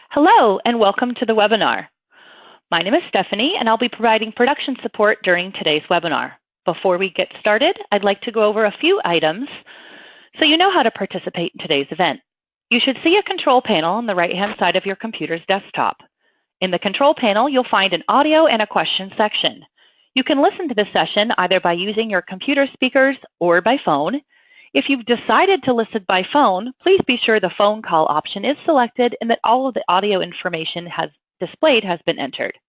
Hello and welcome to the webinar. My name is Stephanie and I'll be providing production support during today's webinar. Before we get started, I'd like to go over a few items so you know how to participate in today's event. You should see a control panel on the right-hand side of your computer's desktop. In the control panel, you'll find an audio and a question section. You can listen to this session either by using your computer speakers or by phone. If you've decided to listen by phone, please be sure the phone call option is selected and that all of the audio information displayed has been entered.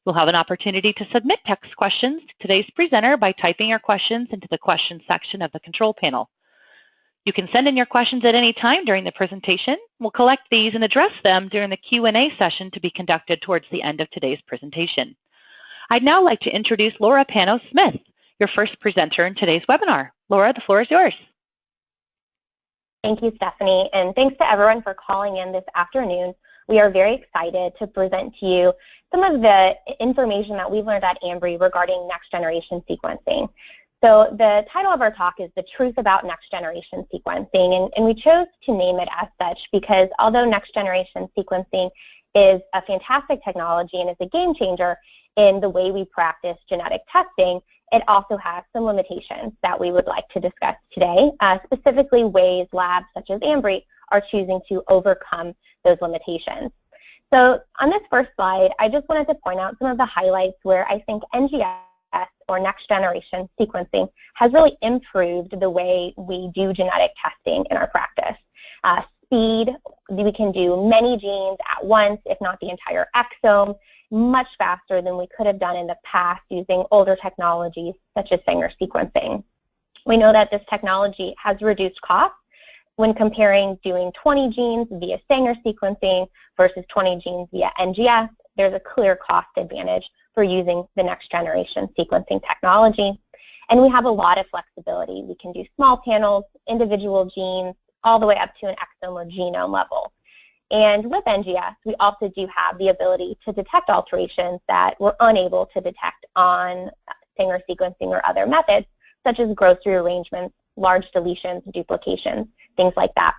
You'll have an opportunity to submit text questions to today's presenter by typing your questions into the questions section of the control panel. You can send in your questions at any time during the presentation. We'll collect these and address them during the Q&A session to be conducted towards the end of today's presentation. I'd now like to introduce Laura Panos-Smith, your first presenter in today's webinar. Laura, the floor is yours. Thank you, Stephanie, and thanks to everyone for calling in this afternoon. We are very excited to present to you some of the information that we've learned at Ambry regarding next-generation sequencing. So the title of our talk is The Truth About Next-Generation Sequencing, and we chose to name it as such because although next-generation sequencing is a fantastic technology and is a game changer in the way we practice genetic testing, it also has some limitations that we would like to discuss today, specifically ways labs such as Ambry are choosing to overcome those limitations. So on this first slide, I just wanted to point out some of the highlights where I think NGS, or next generation sequencing, has really improved the way we do genetic testing in our practice. Speed, we can do many genes at once, if not the entire exome, much faster than we could have done in the past using older technologies such as Sanger sequencing. We know that this technology has reduced costs when comparing doing 20 genes via Sanger sequencing versus 20 genes via NGS. There's a clear cost advantage for using the next generation sequencing technology. And we have a lot of flexibility. We can do small panels, individual genes, all the way up to an exome or genome level. And with NGS, we also do have the ability to detect alterations that we're unable to detect on Sanger sequencing or other methods, such as gross rearrangements, large deletions, duplications, things like that.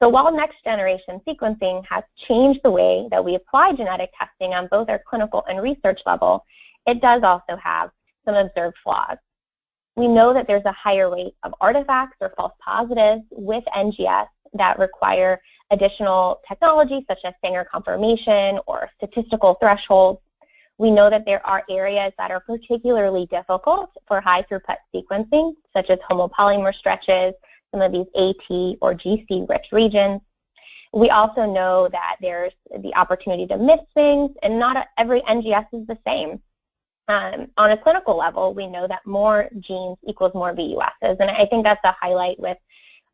So while next generation sequencing has changed the way that we apply genetic testing on both our clinical and research level, it does also have some observed flaws. We know that there's a higher rate of artifacts or false positives with NGS that require additional technology such as Sanger confirmation or statistical thresholds. We know that there are areas that are particularly difficult for high throughput sequencing, such as homopolymer stretches, some of these AT or GC rich regions. We also know that there's the opportunity to miss things, and not every NGS is the same. On a clinical level, we know that more genes equals more VUSs, and I think that's a highlight with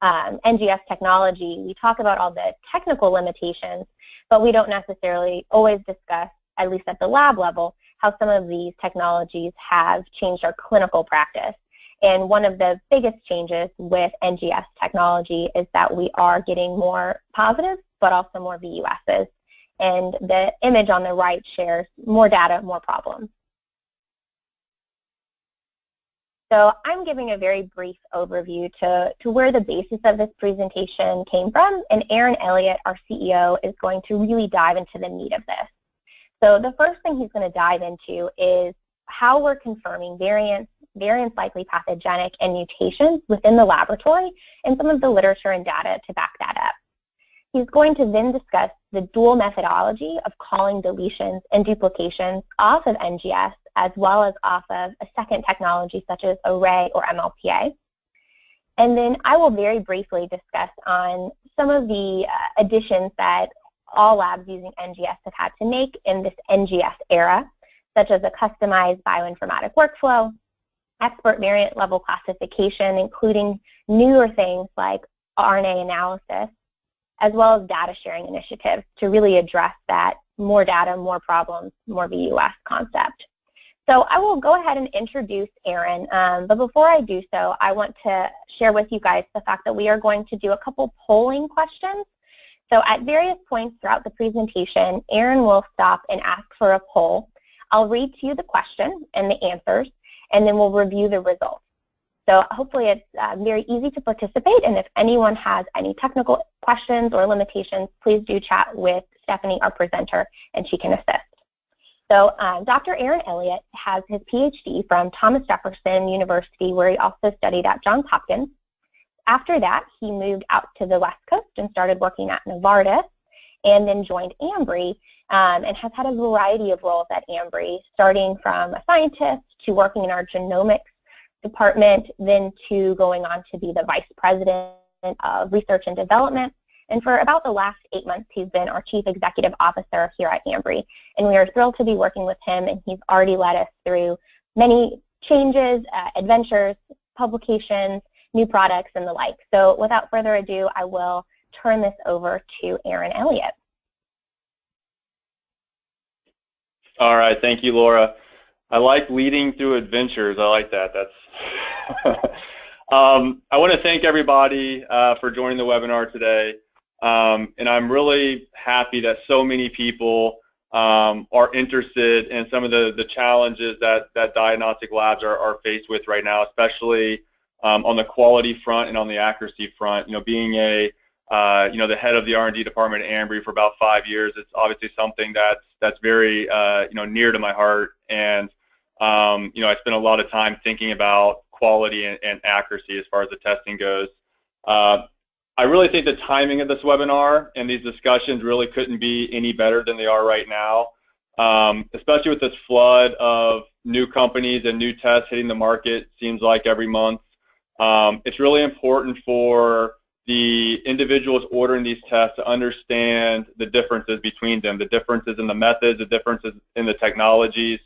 NGS technology. We talk about all the technical limitations, but we don't necessarily always discuss, at least at the lab level, how some of these technologies have changed our clinical practice. And one of the biggest changes with NGS technology is that we are getting more positives, but also more VUSs. And the image on the right shares more data, more problems. So I'm giving a very brief overview to where the basis of this presentation came from, and Elliott, our CEO, is going to really dive into the meat of this. So the first thing he's going to dive into is how we're confirming variants likely pathogenic, and mutations within the laboratory, and some of the literature and data to back that up. He's going to then discuss the dual methodology of calling deletions and duplications off of NGS, as well as off of a second technology such as array or MLPA. And then I will very briefly discuss on some of the additions that all labs using NGS have had to make in this NGS era, such as a customized bioinformatic workflow, expert variant level classification, including newer things like RNA analysis, as well as data sharing initiatives to really address that more data, more problems, more VUS concept. So I will go ahead and introduce Aaron, but before I do so, I want to share with you guys the fact that we are going to do a couple polling questions. So at various points throughout the presentation, Aaron will stop and ask for a poll. I'll read to you the question and the answers, and then we'll review the results. So hopefully it's very easy to participate, and if anyone has any technical questions or limitations, please do chat with Stephanie, our presenter, and she can assist. So Dr. Aaron Elliott has his PhD from Thomas Jefferson University, where he also studied at Johns Hopkins. After that, he moved out to the West Coast and started working at Novartis, and then joined Ambry, and has had a variety of roles at Ambry, starting from a scientist to working in our genomics department, then to going on to be the vice president of research and development. And for about the last 8 months, he's been our chief executive officer here at Ambry. And we are thrilled to be working with him, and he's already led us through many changes, adventures, publications, new products, and the like. So without further ado, I will turn this over to Aaron Elliott. All right, thank you, Laura. I like leading through adventures. I like that. That's I want to thank everybody for joining the webinar today. And I'm really happy that so many people are interested in some of the challenges that diagnostic labs are faced with right now, especially on the quality front and on the accuracy front. Being the head of the R&D department at Ambry for about 5 years, it's obviously something that's very near to my heart. And I spent a lot of time thinking about quality and accuracy as far as the testing goes. I really think the timing of this webinar and these discussions really couldn't be any better than they are right now, especially with this flood of new companies and new tests hitting the market, seems like every month. It's really important for the individuals ordering these tests to understand the differences between them, the differences in the methods, the differences in the technologies,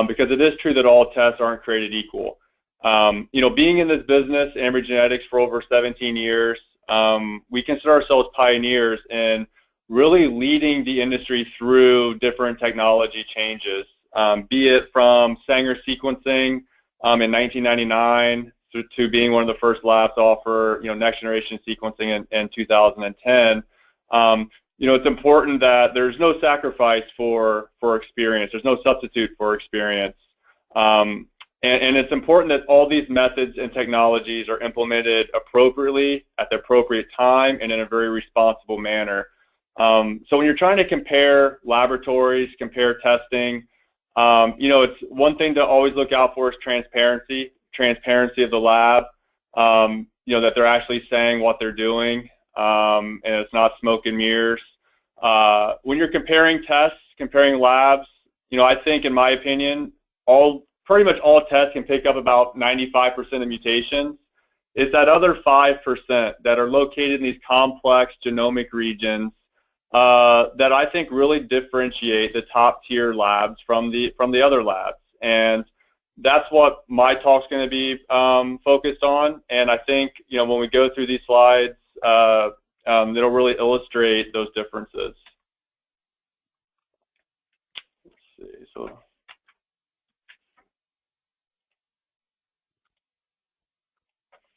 because it is true that all tests aren't created equal. Being in this business, Ambry Genetics, for over 17 years, we consider ourselves pioneers in really leading the industry through different technology changes, be it from Sanger sequencing in 1999 to being one of the first labs to offer next generation sequencing in 2010. It's important that there's no sacrifice for experience. There's no substitute for experience. And it's important that all these methods and technologies are implemented appropriately at the appropriate time and in a very responsible manner. So when you're trying to compare laboratories, compare testing, it's one thing to always look out for is transparency of the lab, that they're actually saying what they're doing, and it's not smoke and mirrors. When you're comparing tests, comparing labs, I think, in my opinion, pretty much all tests can pick up about 95% of mutations. It's that other 5% that are located in these complex genomic regions that I think really differentiate the top tier labs from the other labs. And that's what my talk's going to be focused on. And I think when we go through these slides, it'll really illustrate those differences. Let's see. So.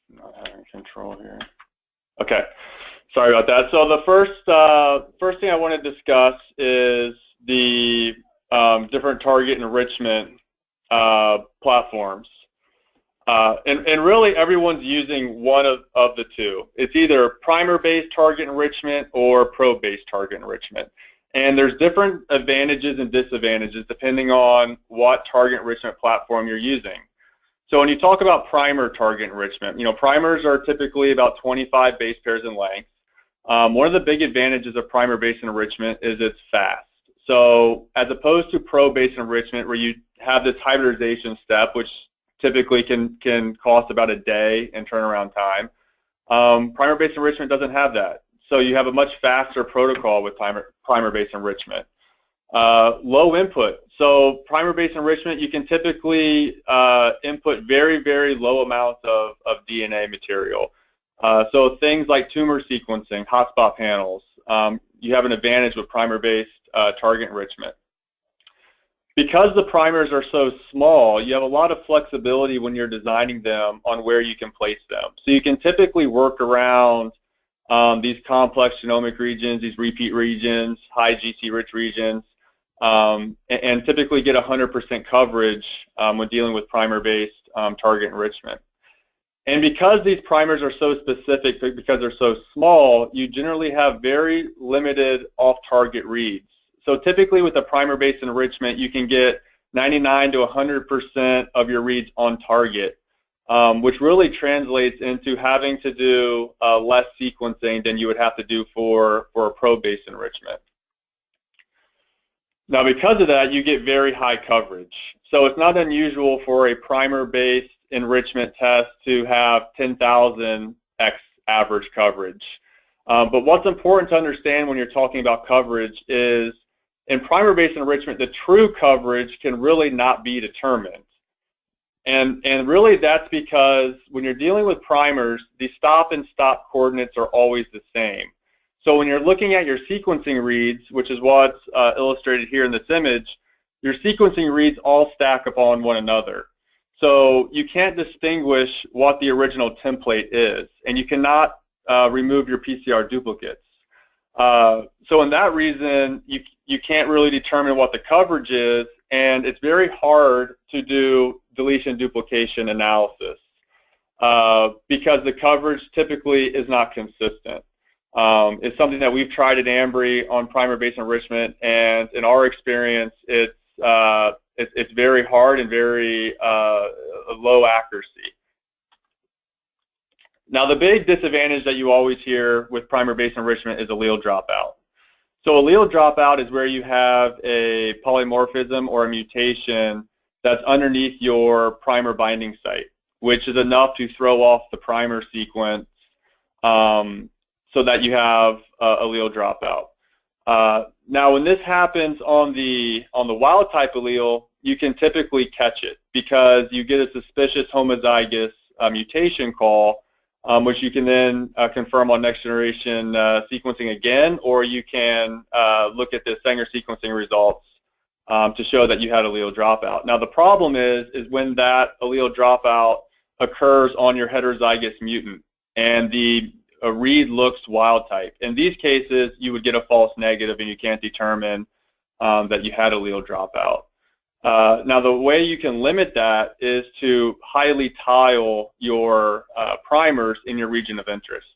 Not having control here. Okay, sorry about that. So the first thing I want to discuss is the different target enrichment platforms. And really everyone's using one of the two. It's either primer-based target enrichment or probe-based target enrichment. And there's different advantages and disadvantages depending on what target enrichment platform you're using. So when you talk about primer target enrichment, primers are typically about 25 base pairs in length. One of the big advantages of primer-based enrichment is it's fast. So as opposed to probe-based enrichment, where you have this hybridization step, which typically can cost about a day in turnaround time, primer-based enrichment doesn't have that. So you have a much faster protocol with primer-based enrichment. Low input. So primer-based enrichment, you can typically input very, very low amounts of DNA material. So things like tumor sequencing, hotspot panels, you have an advantage with primer-based target enrichment. Because the primers are so small, you have a lot of flexibility when you're designing them on where you can place them. So you can typically work around these complex genomic regions, these repeat regions, high GC-rich regions, and typically get 100% coverage when dealing with primer-based target enrichment. And because these primers are so specific, because they're so small, you generally have very limited off-target reads. So typically with a primer-based enrichment, you can get 99 to 100% of your reads on target, which really translates into having to do less sequencing than you would have to do for a probe-based enrichment. Now, because of that, you get very high coverage. So it's not unusual for a primer-based enrichment test to have 10,000x average coverage. But what's important to understand when you're talking about coverage is in primer-based enrichment, the true coverage can really not be determined. And really that's because when you're dealing with primers, the stop and stop coordinates are always the same. So when you're looking at your sequencing reads, which is what's illustrated here in this image, your sequencing reads all stack upon one another. So you can't distinguish what the original template is, and you cannot remove your PCR duplicates. So in that reason, you can't really determine what the coverage is, and it's very hard to do deletion duplication analysis because the coverage typically is not consistent. It's something that we've tried at Ambry on primer-based enrichment, and in our experience, it's very hard and very low accuracy. Now, the big disadvantage that you always hear with primer-based enrichment is allele dropout. So allele dropout is where you have a polymorphism or a mutation that's underneath your primer binding site, which is enough to throw off the primer sequence so that you have allele dropout. Now, when this happens on the wild type allele, you can typically catch it because you get a suspicious homozygous mutation call, which you can then confirm on next generation sequencing again, or you can look at the Sanger sequencing results to show that you had allele dropout. Now, the problem is when that allele dropout occurs on your heterozygous mutant and a read looks wild type. In these cases, you would get a false negative and you can't determine that you had allele dropout. Now, the way you can limit that is to highly tile your primers in your region of interest.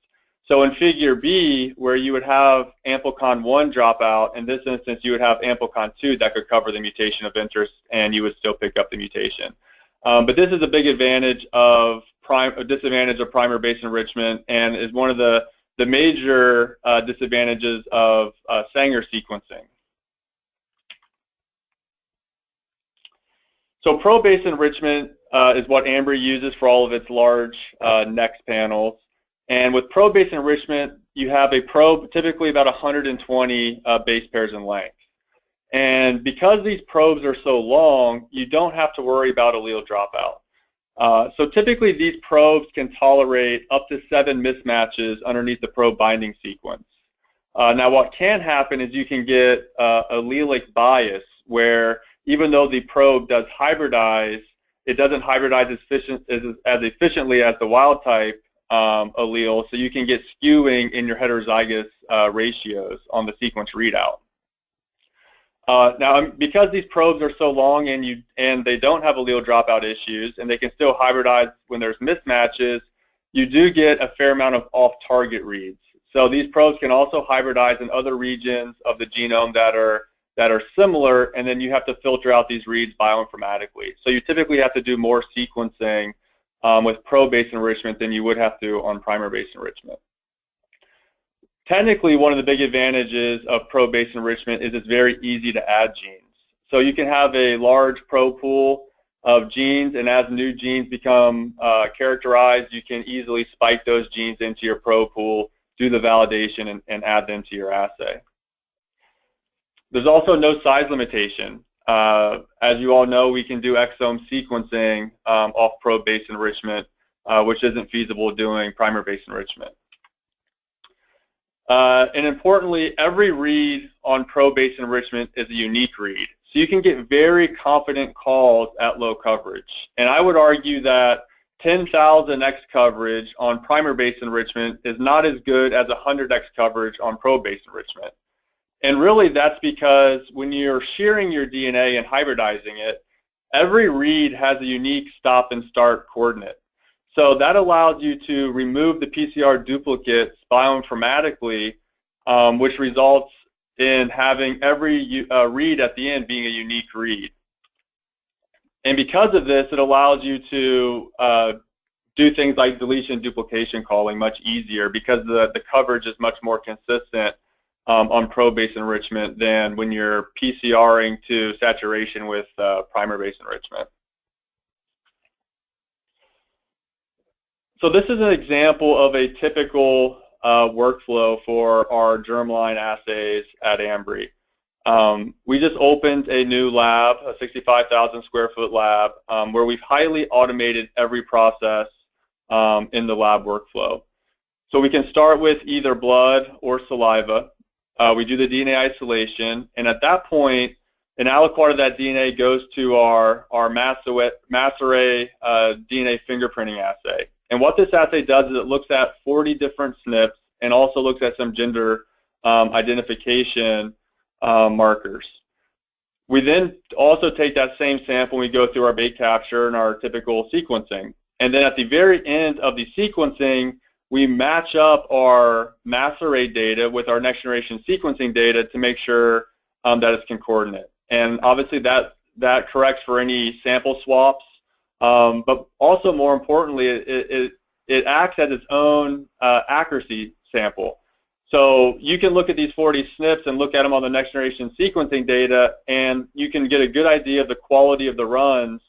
So in figure B, where you would have amplicon 1 dropout, in this instance, you would have amplicon 2 that could cover the mutation of interest, and you would still pick up the mutation. But this is a big advantage of disadvantage of primer-based enrichment, and is one of the major disadvantages of Sanger sequencing. So probe-based enrichment is what Ambry uses for all of its large NEX panels. And with probe-based enrichment, you have a probe typically about 120 base pairs in length. And because these probes are so long, you don't have to worry about allele dropout. So typically these probes can tolerate up to 7 mismatches underneath the probe binding sequence. Now what can happen is you can get allelic bias where even though the probe does hybridize, it doesn't hybridize as efficiently as the wild type allele, so you can get skewing in your heterozygous ratios on the sequence readout. Now, because these probes are so long and they don't have allele dropout issues, and they can still hybridize when there's mismatches, you do get a fair amount of off-target reads. So these probes can also hybridize in other regions of the genome that are similar, and then you have to filter out these reads bioinformatically. So you typically have to do more sequencing with probe-based enrichment than you would have to on primer-based enrichment. Technically, one of the big advantages of probe-based enrichment is it's very easy to add genes. So you can have a large probe pool of genes, and as new genes become characterized, you can easily spike those genes into your probe pool, do the validation, and add them to your assay. There's also no size limitation. As you all know, we can do exome sequencing off probe-based enrichment, which isn't feasible doing primer-based enrichment. And importantly, every read on probe-based enrichment is a unique read. So you can get very confident calls at low coverage. And I would argue that 10,000x coverage on primer-based enrichment is not as good as 100x coverage on probe-based enrichment. And really that's because when you're shearing your DNA and hybridizing it, every read has a unique stop and start coordinate. So that allows you to remove the PCR duplicates bioinformatically, which results in having every read at the end being a unique read. And because of this, it allows you to do things like deletion and duplication calling much easier, because the coverage is much more consistent on probe-based enrichment than when you're PCRing to saturation with primer-based enrichment. So this is an example of a typical workflow for our germline assays at Ambry. We just opened a new lab, a 65,000 square foot lab, where we've highly automated every process in the lab workflow. So we can start with either blood or saliva. We do the DNA isolation, and at that point, an aliquot of that DNA goes to our mass array DNA fingerprinting assay. And what this assay does is it looks at 40 different SNPs and also looks at some gender identification markers. We then also take that same sample and we go through our bait capture and our typical sequencing. And then at the very end of the sequencing, we match up our mass array data with our next generation sequencing data to make sure that it's concordant. And obviously that corrects for any sample swaps, but also more importantly, it acts as its own accuracy sample. So you can look at these 40 SNPs and look at them on the next generation sequencing data, and you can get a good idea of the quality of the runs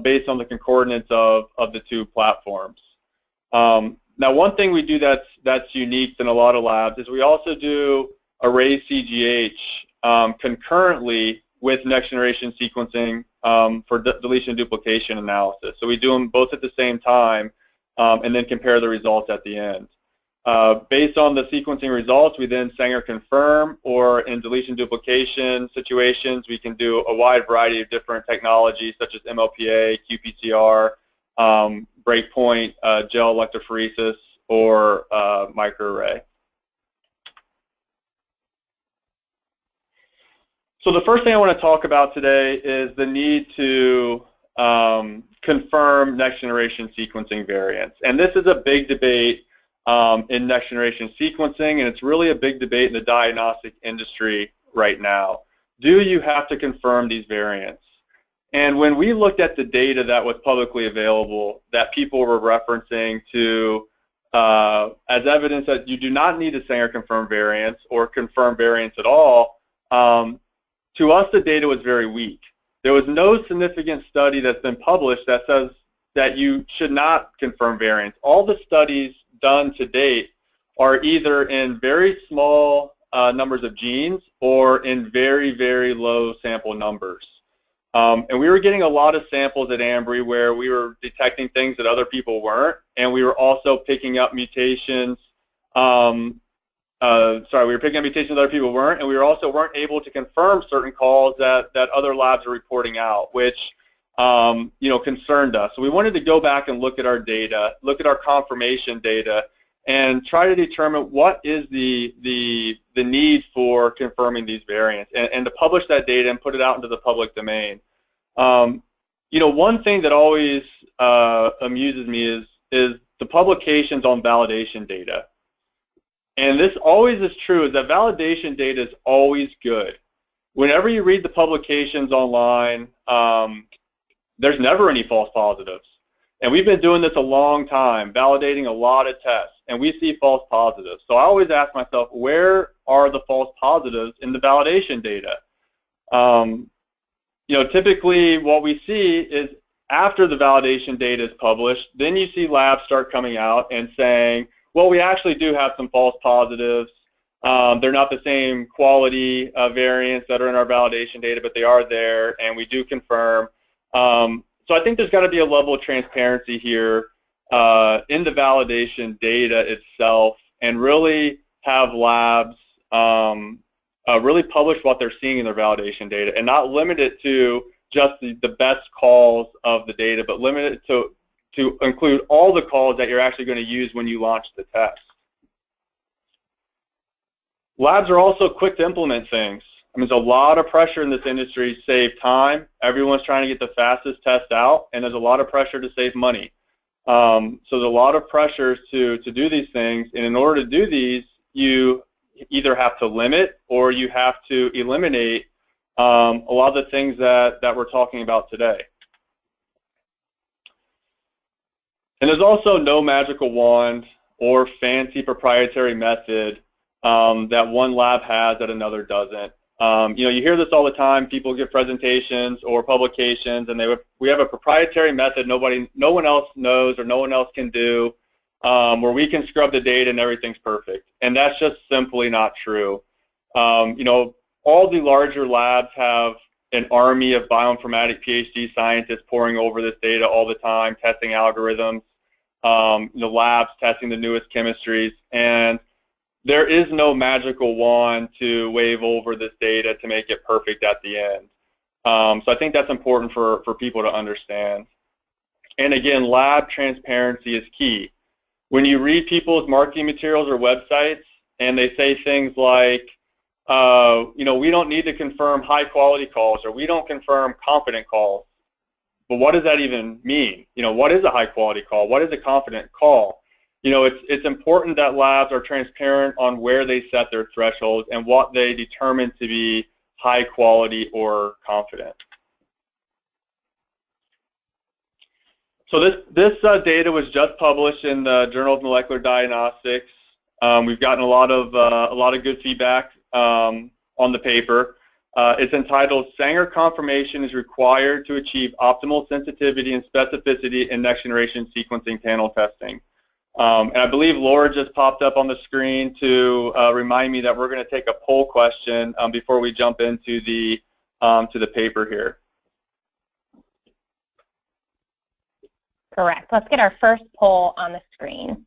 based on the concordance of the two platforms. Now, one thing we do that's unique than a lot of labs is we also do array CGH concurrently with next generation sequencing for deletion duplication analysis. So we do them both at the same time and then compare the results at the end. Based on the sequencing results, we then Sanger confirm, or in deletion duplication situations, we can do a wide variety of different technologies such as MLPA, qPCR, breakpoint, gel electrophoresis, or microarray. So the first thing I want to talk about today is the need to confirm next generation sequencing variants. And this is a big debate in next generation sequencing, and it's really a big debate in the diagnostic industry right now. Do you have to confirm these variants? And when we looked at the data that was publicly available that people were referencing to as evidence that you do not need to Sanger confirm variants or confirm variants at all, to us the data was very weak. There was no significant study that's been published that says that you should not confirm variants. All the studies done to date are either in very small numbers of genes or in very, very low sample numbers. And we were getting a lot of samples at Ambry where we were detecting things that other people weren't, and we were also picking up mutations. We were picking up mutations that other people weren't, and we weren't able to confirm certain calls that other labs are reporting out, which concerned us. So we wanted to go back and look at our data, look at our confirmation data, and try to determine what is the need for confirming these variants, and to publish that data and put it out into the public domain. One thing that always amuses me is the publications on validation data. And this always is true, is that validation data is always good. Whenever you read the publications online, there's never any false positives. And we've been doing this a long time, validating a lot of tests, and we see false positives. So I always ask myself, where are the false positives in the validation data? Typically what we see is after the validation data is published, then you see labs start coming out and saying, well, we actually do have some false positives. They're not the same quality variants that are in our validation data, but they are there, and we do confirm. So I think there's got to be a level of transparency here in the validation data itself, and really have labs really publish what they're seeing in their validation data, and not limit it to just the best calls of the data, but limit it to include all the calls that you're actually going to use when you launch the test. Labs are also quick to implement things. I mean, there's a lot of pressure in this industry to save time. Everyone's trying to get the fastest test out, and there's a lot of pressure to save money. So there's a lot of pressures to do these things, and in order to do these, you either have to limit or you have to eliminate a lot of the things that we're talking about today. And there's also no magical wand or fancy proprietary method that one lab has that another doesn't. You hear this all the time. People give presentations or publications, and we have a proprietary method no one else knows or no one else can do, where we can scrub the data and everything's perfect. And that's just simply not true. All the larger labs have an army of bioinformatic PhD scientists poring over this data all the time, testing algorithms. The labs testing the newest chemistries, and there is no magical wand to wave over this data to make it perfect at the end. So I think that's important for people to understand. And again, lab transparency is key. When you read people's marketing materials or websites and they say things like, we don't need to confirm high quality calls, or we don't confirm confident calls. But what does that even mean? What is a high quality call? What is a confident call? It's important that labs are transparent on where they set their thresholds and what they determine to be high quality or confident. So this data was just published in the Journal of Molecular Diagnostics. We've gotten a lot of good feedback on the paper. It's entitled "Sanger Confirmation is Required to Achieve Optimal Sensitivity and Specificity in Next Generation Sequencing Panel Testing." And I believe Laura just popped up on the screen to remind me that we're going to take a poll question before we jump into the paper here. Correct. Let's get our first poll on the screen.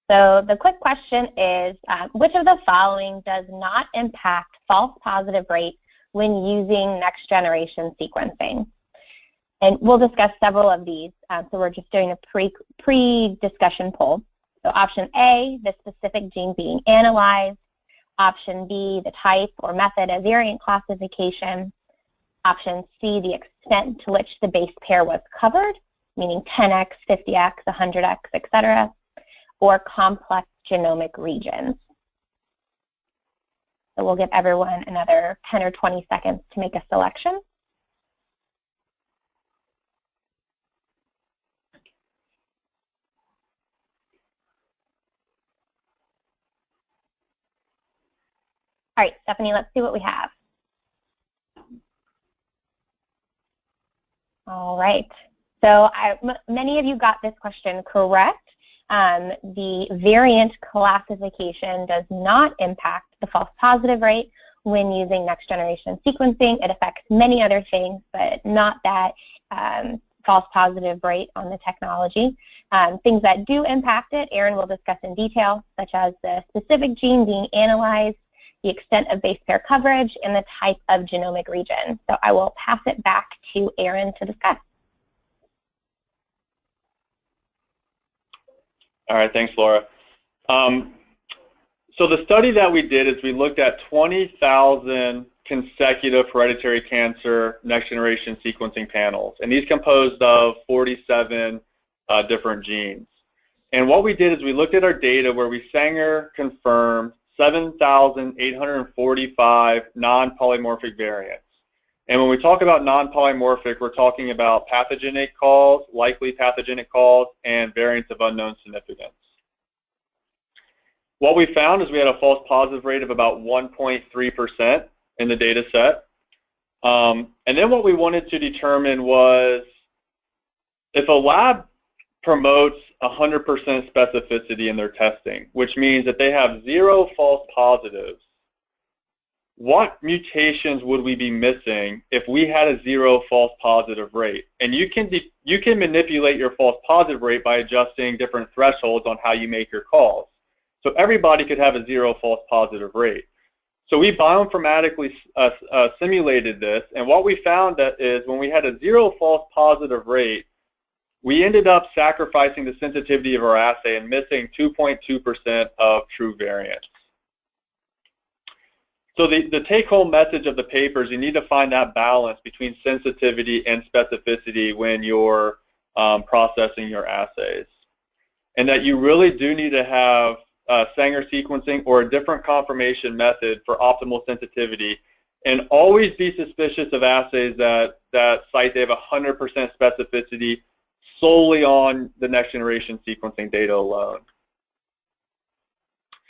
So the quick question is, which of the following does not impact false positive rate when using next generation sequencing? And we'll discuss several of these, so we're just doing a pre-discussion poll. So option A, the specific gene being analyzed. Option B, the type or method of variant classification. Option C, the extent to which the base pair was covered, meaning 10x, 50x, 100x, etc., or complex genomic regions. So we'll give everyone another 10 or 20 seconds to make a selection. All right, Stephanie, let's see what we have. All right, so many of you got this question correct. The variant classification does not impact the false positive rate when using next generation sequencing. It affects many other things, but not that false positive rate on the technology. Things that do impact it, Aaron will discuss in detail, such as the specific gene being analyzed, the extent of base pair coverage, and the type of genomic region. So I will pass it back to Aaron to discuss. All right, thanks, Laura. So the study that we did is we looked at 20,000 consecutive hereditary cancer next-generation sequencing panels, and these composed of 47 different genes. And what we did is we looked at our data where we Sanger confirmed 7,845 non-polymorphic variants. And when we talk about non-polymorphic, we're talking about pathogenic calls, likely pathogenic calls, and variants of unknown significance. What we found is we had a false positive rate of about 1.3% in the data set. And then what we wanted to determine was if a lab promotes 100% specificity in their testing, which means that they have 0 false positives, what mutations would we be missing if we had a 0 false positive rate? And you can manipulate your false positive rate by adjusting different thresholds on how you make your calls. So everybody could have a 0 false positive rate. So we bioinformatically simulated this, and what we found is when we had a 0 false positive rate, we ended up sacrificing the sensitivity of our assay and missing 2.2% of true variants. So the take-home message of the paper is you need to find that balance between sensitivity and specificity when you're processing your assays. And that you really do need to have Sanger sequencing or a different confirmation method for optimal sensitivity. And always be suspicious of assays that cite they have 100% specificity solely on the next generation sequencing data alone.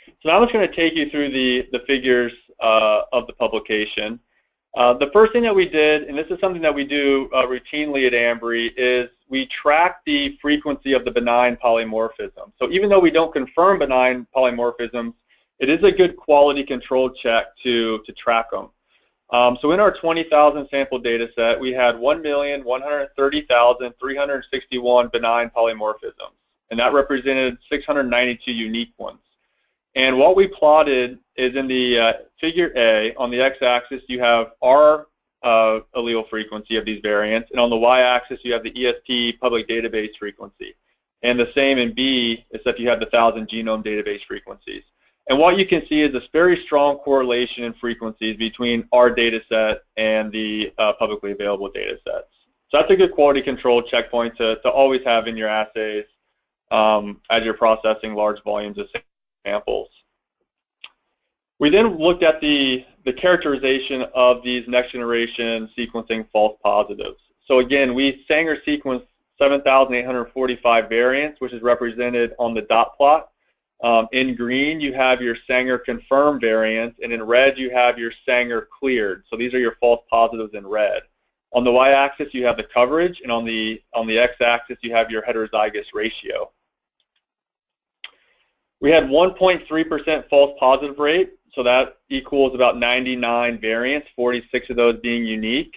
So now I'm just going to take you through the figures of the publication. The first thing that we did, and this is something that we do routinely at Ambry, is we track the frequency of the benign polymorphism. So even though we don't confirm benign polymorphisms, it is a good quality control check to track them. So in our 20,000 sample data set, we had 1,130,361 benign polymorphisms, and that represented 692 unique ones. And what we plotted is in the figure A, on the x-axis, you have our allele frequency of these variants, and on the y-axis, you have the ESP public database frequency. And the same in B, except you have the 1,000 genome database frequencies. And what you can see is this very strong correlation in frequencies between our data set and the publicly available data sets. So that's a good quality control checkpoint to always have in your assays as you're processing large volumes of samples. We then looked at the characterization of these next generation sequencing false positives. So again, we Sanger sequenced 7,845 variants, which is represented on the dot plot. In green, you have your Sanger confirmed variants, and in red, you have your Sanger cleared. So these are your false positives in red. On the y-axis, you have the coverage, and on the x-axis, you have your heterozygous ratio. We had 1.3% false positive rate, so that equals about 99 variants, 46 of those being unique.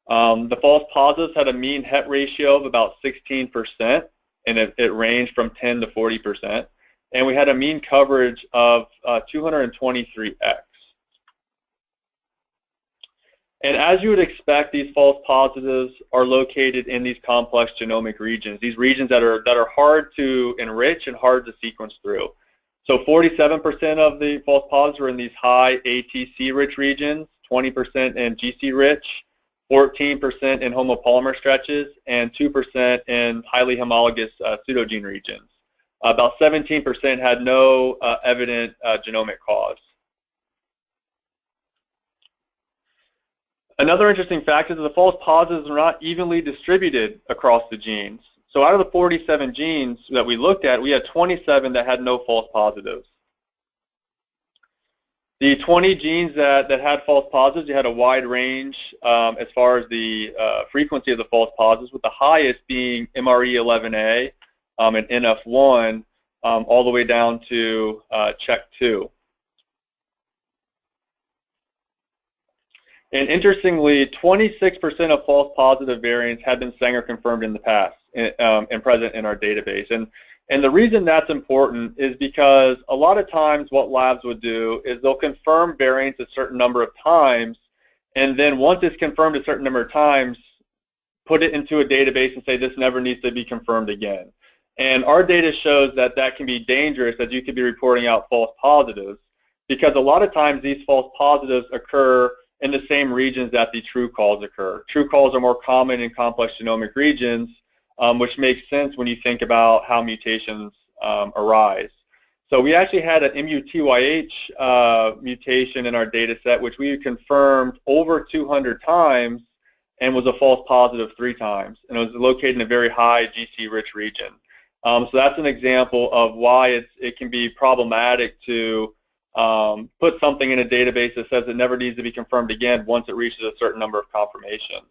The false positives had a mean het ratio of about 16%, and it ranged from 10 to 40%. And we had a mean coverage of 223x. And as you would expect, these false positives are located in these complex genomic regions, these regions that are hard to enrich and hard to sequence through. So 47% of the false positives are in these high ATC-rich regions, 20% in GC-rich, 14% in homopolymer stretches, and 2% in highly homologous pseudogene regions. About 17% had no evident genomic cause. Another interesting fact is that the false positives are not evenly distributed across the genes. So out of the 47 genes that we looked at, we had 27 that had no false positives. The 20 genes that had false positives, you had a wide range as far as the frequency of the false positives, with the highest being MRE11A and NF1 all the way down to CHEK2. And interestingly, 26% of false positive variants had been Sanger confirmed in the past and present in our database. And the reason that's important is because a lot of times what labs would do is they'll confirm variants a certain number of times, and then once it's confirmed a certain number of times, put it into a database and say this never needs to be confirmed again. And our data shows that that can be dangerous, as you could be reporting out false positives, because a lot of times these false positives occur in the same regions that the true calls occur. True calls are more common in complex genomic regions, which makes sense when you think about how mutations arise. So we actually had an MUTYH mutation in our data set, which we confirmed over 200 times and was a false positive 3 times. And it was located in a very high GC-rich region. So that's an example of why it can be problematic to put something in a database that says it never needs to be confirmed again once it reaches a certain number of confirmations.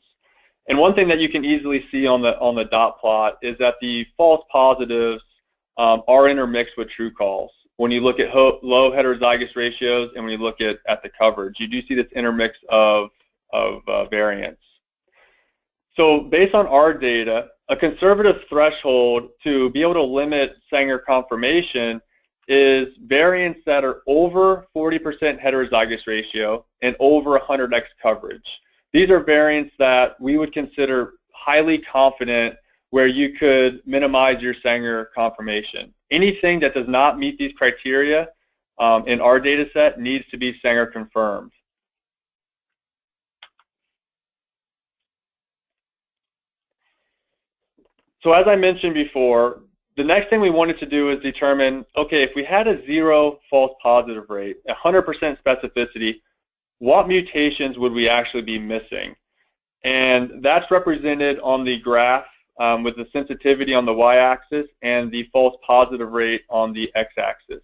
And one thing that you can easily see on the dot plot is that the false positives are intermixed with true calls. When you look at low heterozygous ratios and when you look at the coverage, you do see this intermix of variants. So based on our data, a conservative threshold to be able to limit Sanger confirmation is variants that are over 40% heterozygous ratio and over 100x coverage. These are variants that we would consider highly confident where you could minimize your Sanger confirmation. Anything that does not meet these criteria in our data set needs to be Sanger confirmed. So as I mentioned before, the next thing we wanted to do is determine, okay, if we had a 0 false positive rate, 100% specificity, what mutations would we actually be missing? And that's represented on the graph with the sensitivity on the y-axis and the false positive rate on the x-axis.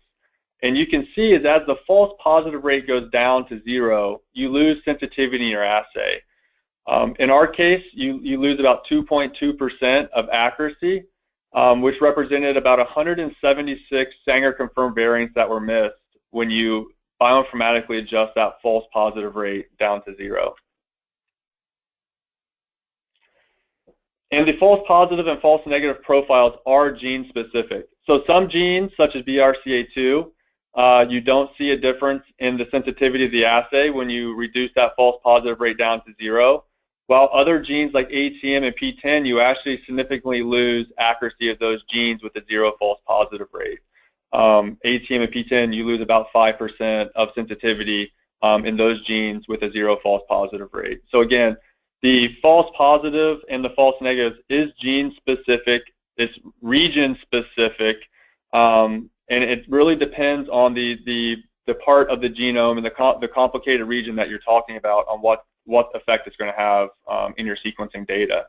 And you can see is as the false positive rate goes down to 0, you lose sensitivity in your assay. In our case, you lose about 2.2% of accuracy, which represented about 176 Sanger-confirmed variants that were missed when you bioinformatically adjust that false positive rate down to 0. And the false positive and false negative profiles are gene specific. So some genes, such as BRCA2, you don't see a difference in the sensitivity of the assay when you reduce that false positive rate down to 0. While other genes like ATM and P10, you actually significantly lose accuracy of those genes with a 0 false positive rate. ATM and P10, you lose about 5% of sensitivity in those genes with a 0 false positive rate. So again, the false positive and the false negatives is gene specific, it's region specific, and it really depends on the part of the genome and the complicated region that you're talking about on what effect it's going to have in your sequencing data.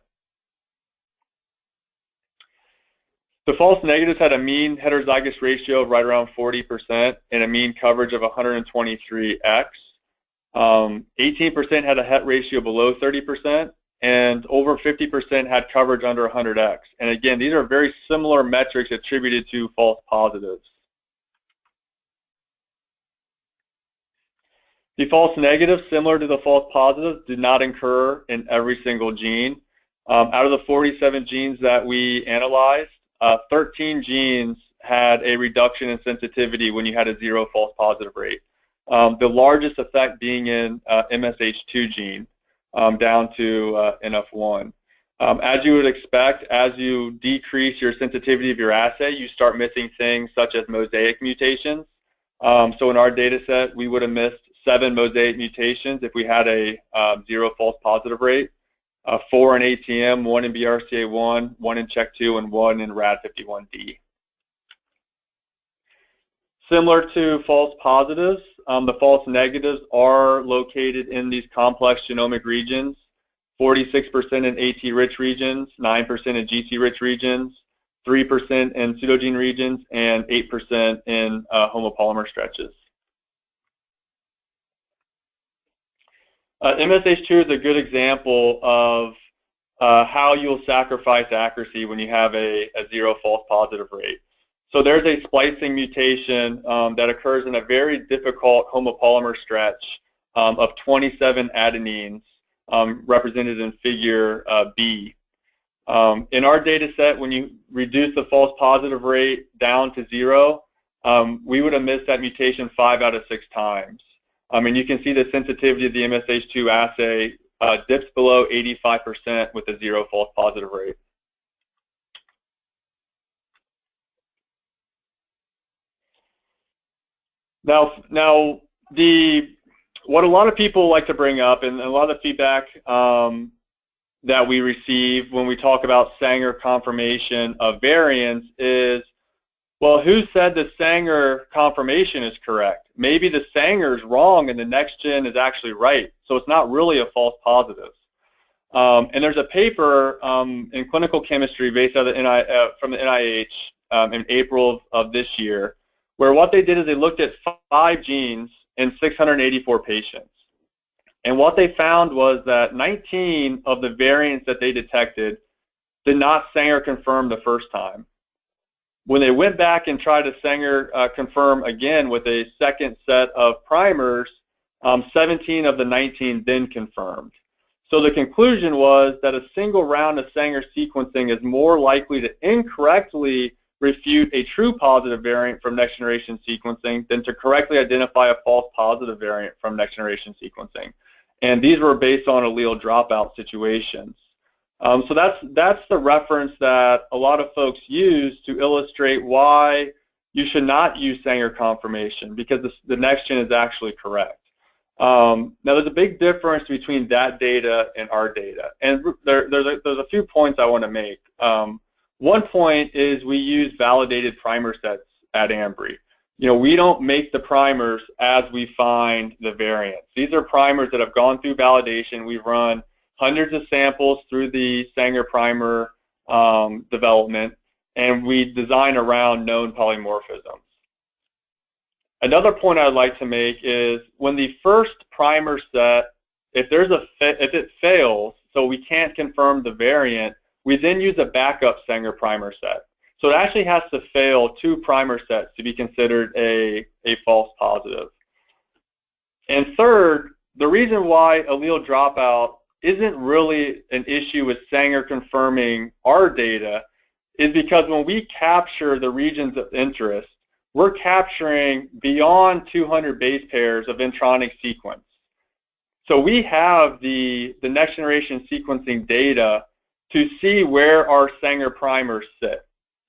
The false negatives had a mean heterozygous ratio of right around 40% and a mean coverage of 123x. 18% had a het ratio below 30%, and over 50% had coverage under 100x. And again, these are very similar metrics attributed to false positives. The false negatives, similar to the false positives, did not occur in every single gene. Out of the 47 genes that we analyzed, 13 genes had a reduction in sensitivity when you had a 0 false positive rate. The largest effect being in MSH2 gene, down to NF1. As you would expect, as you decrease your sensitivity of your assay, you start missing things such as mosaic mutations. So in our data set, we would have missed 7 mosaic mutations if we had a 0 false positive rate, 4 in ATM, 1 in BRCA1, 1 in CHEK2, and 1 in RAD51D. Similar to false positives, the false negatives are located in these complex genomic regions, 46% in AT-rich regions, 9% in GC-rich regions, 3% in pseudogene regions, and 8% in homopolymer stretches. MSH2 is a good example of how you'll sacrifice accuracy when you have a 0 false positive rate. So there's a splicing mutation that occurs in a very difficult homopolymer stretch of 27 adenines represented in figure B. In our data set, when you reduce the false positive rate down to 0, we would have missed that mutation 5 out of 6 times. And you can see the sensitivity of the MSH2 assay dips below 85% with a 0 false positive rate. Now what a lot of people like to bring up, and a lot of the feedback that we receive when we talk about Sanger confirmation of variants is, well, who said the Sanger confirmation is correct? Maybe the Sanger is wrong and the next gen is actually right, so it's not really a false positive. And there's a paper in clinical chemistry based out of from the NIH in April of this year, where what they did is they looked at 5 genes in 684 patients. And what they found was that 19 of the variants that they detected did not Sanger confirm the first time. When they went back and tried to Sanger confirm again with a second set of primers, 17 of the 19 then confirmed. So the conclusion was that a single round of Sanger sequencing is more likely to incorrectly refute a true positive variant from next generation sequencing than to correctly identify a false positive variant from next generation sequencing. And these were based on allele dropout situations. So that's the reference that a lot of folks use to illustrate why you should not use Sanger confirmation, because the next gen is actually correct. Now there's a big difference between that data and our data, and there's a few points I want to make. One point is we use validated primer sets at Ambry. We don't make the primers as we find the variants. These are primers that have gone through validation. We've run hundreds of samples through the Sanger primer development, and we design around known polymorphisms. Another point I'd like to make is when the first primer set, if it fails, so we can't confirm the variant, we then use a backup Sanger primer set. So it actually has to fail 2 primer sets to be considered a false positive. And third, the reason why allele dropout isn't really an issue with Sanger confirming our data is because when we capture the regions of interest, we're capturing beyond 200 base pairs of intronic sequence. So we have the next generation sequencing data to see where our Sanger primers sit.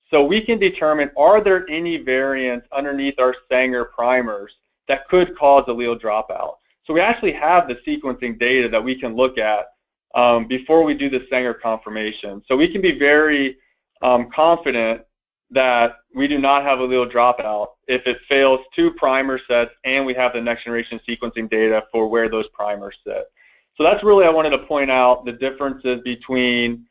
So we can determine, are there any variants underneath our Sanger primers that could cause allele dropout? So we actually have the sequencing data that we can look at before we do the Sanger confirmation. So we can be very confident that we do not have allele dropout if it fails 2 primer sets and we have the next generation sequencing data for where those primers sit. So that's really, I wanted to point out the differences between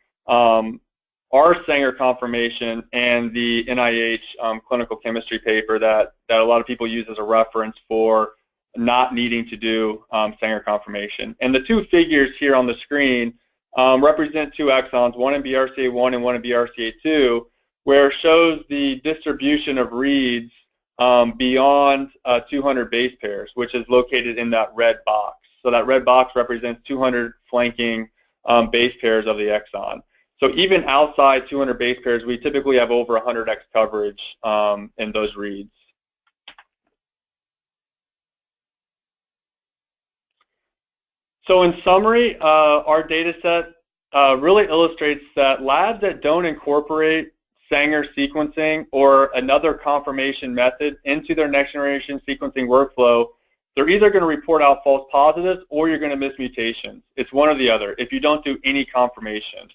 our Sanger confirmation and the NIH clinical chemistry paper that a lot of people use as a reference for not needing to do Sanger confirmation. And the 2 figures here on the screen represent 2 exons, one in BRCA1 and one in BRCA2, where it shows the distribution of reads beyond 200 base pairs, which is located in that red box. So that red box represents 200 flanking base pairs of the exon. So even outside 200 base pairs, we typically have over 100x coverage in those reads. So in summary, our data set really illustrates that labs that don't incorporate Sanger sequencing or another confirmation method into their next generation sequencing workflow, they're either going to report out false positives or you're going to miss mutations. It's one or the other if you don't do any confirmation.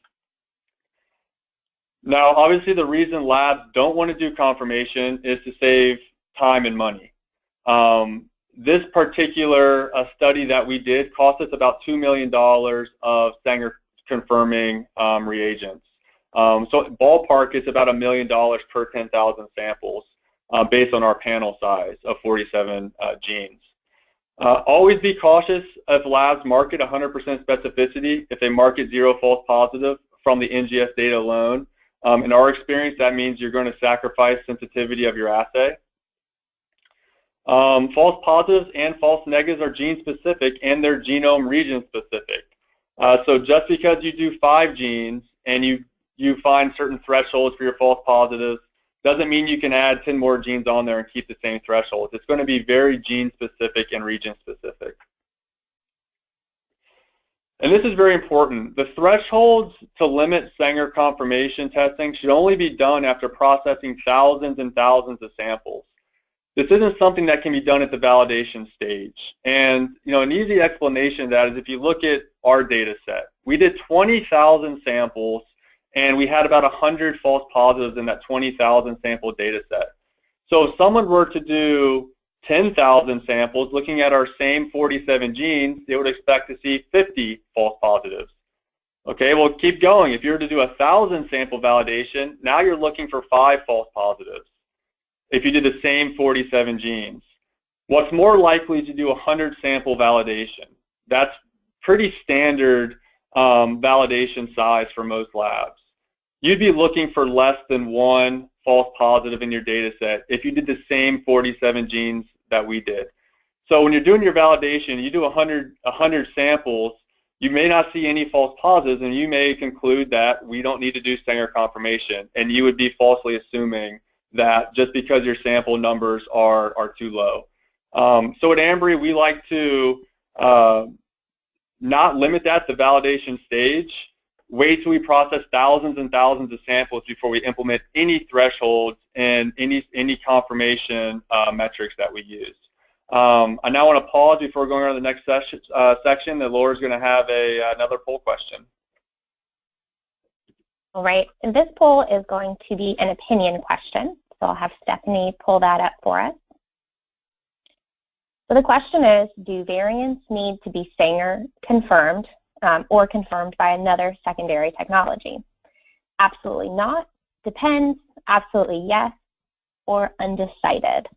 Now, obviously, the reason labs don't want to do confirmation is to save time and money. This particular study that we did cost us about $2 million of Sanger confirming reagents. So ballpark, it's about $1 million per 10,000 samples based on our panel size of 47 genes. Always be cautious if labs market 100% specificity, if they market 0 false positive from the NGS data alone. In our experience, that means you're going to sacrifice sensitivity of your assay. False positives and false negatives are gene specific and they're genome region specific. So just because you do 5 genes and you find certain thresholds for your false positives doesn't mean you can add 10 more genes on there and keep the same thresholds. It's going to be very gene specific and region specific. And this is very important. The thresholds to limit Sanger confirmation testing should only be done after processing thousands and thousands of samples. This isn't something that can be done at the validation stage. And an easy explanation of that is if you look at our data set. We did 20,000 samples and we had about 100 false positives in that 20,000 sample data set. So if someone were to do 10,000 samples looking at our same 47 genes, they would expect to see 50 false positives. Okay, well, keep going. If you were to do 1,000 sample validation, now you're looking for 5 false positives if you did the same 47 genes. What's more likely to do 100 sample validation? That's pretty standard validation size for most labs. You'd be looking for less than 1 false positive in your data set if you did the same 47 genes that we did. So when you're doing your validation, you do 100 samples, you may not see any false positives, and you may conclude that we don't need to do Sanger confirmation, and you would be falsely assuming that just because your sample numbers are too low. So at Ambry, we like to not limit that to the validation stage. Wait till we process thousands and thousands of samples before we implement any thresholds and any confirmation metrics that we use. I now want to pause before going on to the next section that Laura's going to have another poll question. All right, and this poll is going to be an opinion question, so I'll have Stephanie pull that up for us. So the question is, do variants need to be Sanger confirmed or confirmed by another secondary technology? Absolutely not, depends, absolutely yes, or undecided.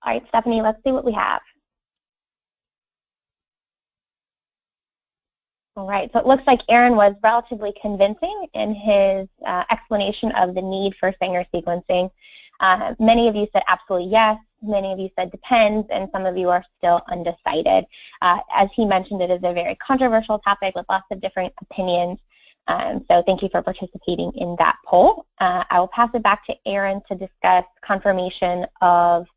All right, Stephanie, let's see what we have. All right, so it looks like Aaron was relatively convincing in his explanation of the need for Sanger sequencing. Many of you said absolutely yes, many of you said depends, and some of you are still undecided. As he mentioned, it is a very controversial topic with lots of different opinions, so thank you for participating in that poll. I will pass it back to Aaron to discuss confirmation of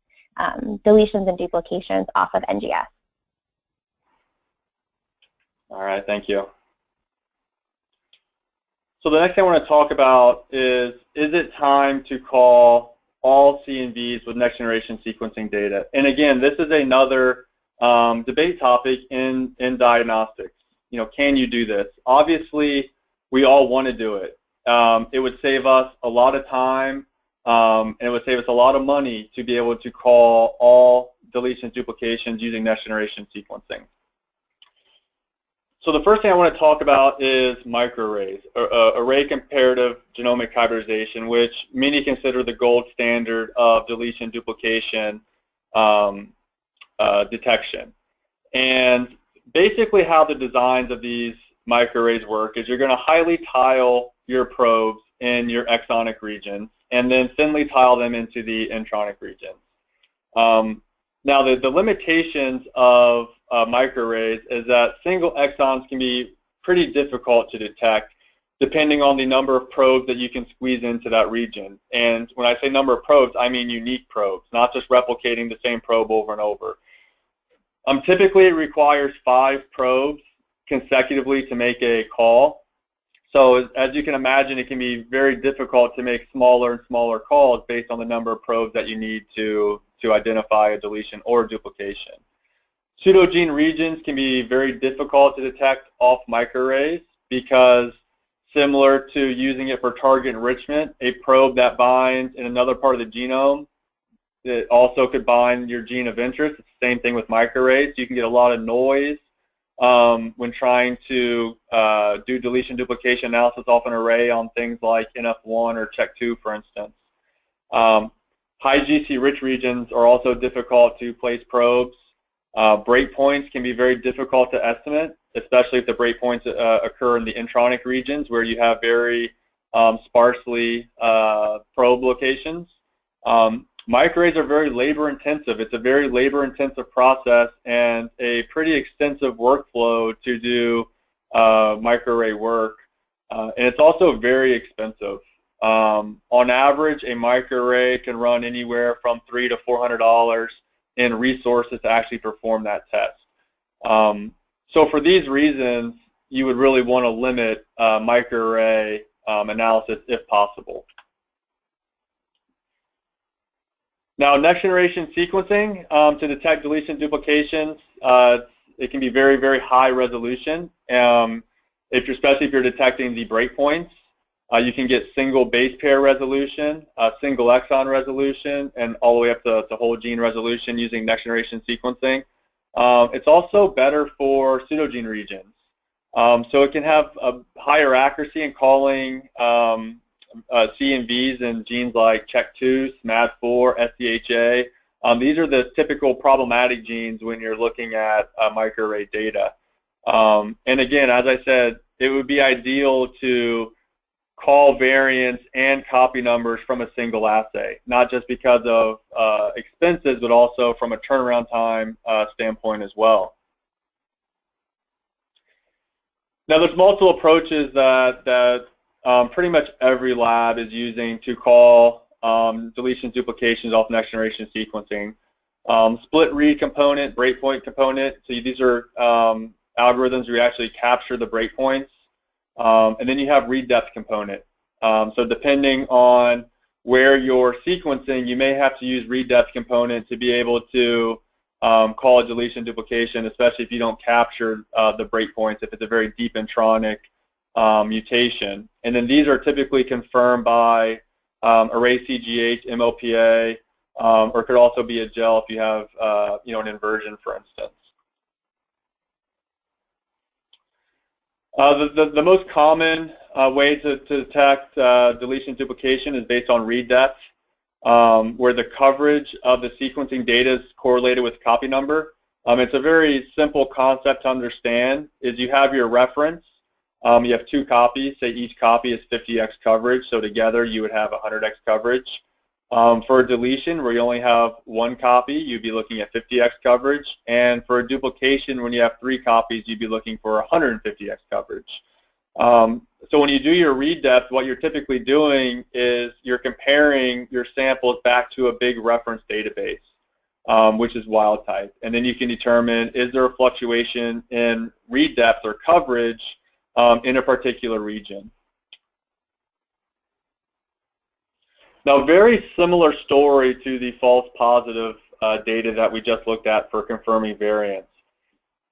deletions and duplications off of NGS. All right, thank you. So the next thing I want to talk about is it time to call all CNVs with next generation sequencing data? And again, this is another debate topic in diagnostics. You know, can you do this? Obviously, we all want to do it. It would save us a lot of time, and it would save us a lot of money to be able to call all deletions, duplications using next generation sequencing. So the first thing I want to talk about is microarrays, array comparative genomic hybridization, which many consider the gold standard of deletion duplication detection. And basically how the designs of these microarrays work is you're going to highly tile your probes in your exonic regions and then thinly tile them into the intronic regions. Now the limitations of microarrays is that single exons can be pretty difficult to detect depending on the number of probes that you can squeeze into that region. And when I say number of probes, I mean unique probes, not just replicating the same probe over and over. Typically, it requires 5 probes consecutively to make a call. So as you can imagine, it can be very difficult to make smaller and smaller calls based on the number of probes that you need to identify a deletion or a duplication. Pseudogene regions can be very difficult to detect off microarrays because, similar to using it for target enrichment, a probe that binds in another part of the genome, it also could bind your gene of interest. It's the same thing with microarrays. You can get a lot of noise when trying to do deletion duplication analysis off an array on things like NF1 or CHEK2, for instance. High GC rich regions are also difficult to place probes. Breakpoints can be very difficult to estimate, especially if the breakpoints occur in the intronic regions where you have very sparsely probe locations. Microarrays are very labor intensive. It's a very labor intensive process and a pretty extensive workflow to do microarray work. And it's also very expensive. On average, a microarray can run anywhere from $300 to $400 in resources to actually perform that test. So for these reasons, you would really want to limit microarray analysis if possible. Now, next generation sequencing to detect deletion duplications, it can be very, very high resolution. Especially if you're detecting the breakpoints, you can get single base pair resolution, single exon resolution, and all the way up to whole gene resolution using next generation sequencing. It's also better for pseudogene regions. So it can have a higher accuracy in calling CNVs and genes like CHEK2, SMAD4, SDHA. These are the typical problematic genes when you're looking at microarray data. And again, as I said, it would be ideal to call variants and copy numbers from a single assay, not just because of expenses, but also from a turnaround time standpoint as well. Now, there's multiple approaches that pretty much every lab is using to call deletions, duplications off next generation sequencing. Split read component, breakpoint component. So these are algorithms where you actually capture the breakpoints. And then you have read depth component. So depending on where you're sequencing, you may have to use read depth component to be able to call a deletion duplication, especially if you don't capture the breakpoints, if it's a very deep intronic mutation. And then these are typically confirmed by array CGH, MLPA, or could also be a gel if you have an inversion, for instance. The most common way to detect deletion duplication is based on read depth, where the coverage of the sequencing data is correlated with copy number. It's a very simple concept to understand. Is you have your reference, you have 2 copies, say each copy is 50x coverage, so together you would have 100x coverage. For a deletion where you only have 1 copy, you'd be looking at 50x coverage, and for a duplication when you have 3 copies, you'd be looking for 150x coverage. So when you do your read depth, what you're typically doing is you're comparing your samples back to a big reference database, which is wild type, and then you can determine, is there a fluctuation in read depth or coverage in a particular region. Now, very similar story to the false positive data that we just looked at for confirming variants.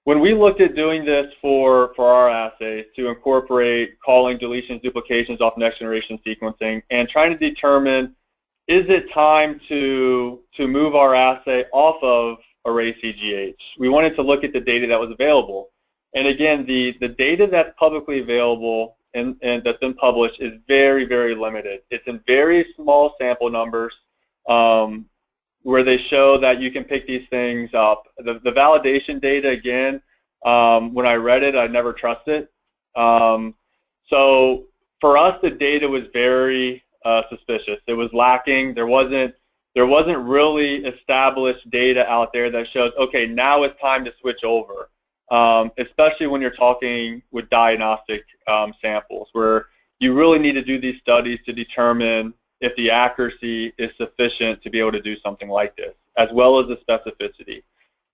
When we looked at doing this for our assays to incorporate calling deletions, duplications off next generation sequencing and trying to determine, is it time to move our assay off of array CGH? We wanted to look at the data that was available. And again, the data that's publicly available and that's been published is very, very limited. It's in very small sample numbers where they show that you can pick these things up. The validation data, again, when I read it, I never trusted it. So for us, the data was very suspicious. It was lacking. There wasn't really established data out there that shows, okay, now it's time to switch over. Especially when you're talking with diagnostic samples, where you really need to do these studies to determine if the accuracy is sufficient to be able to do something like this, as well as the specificity.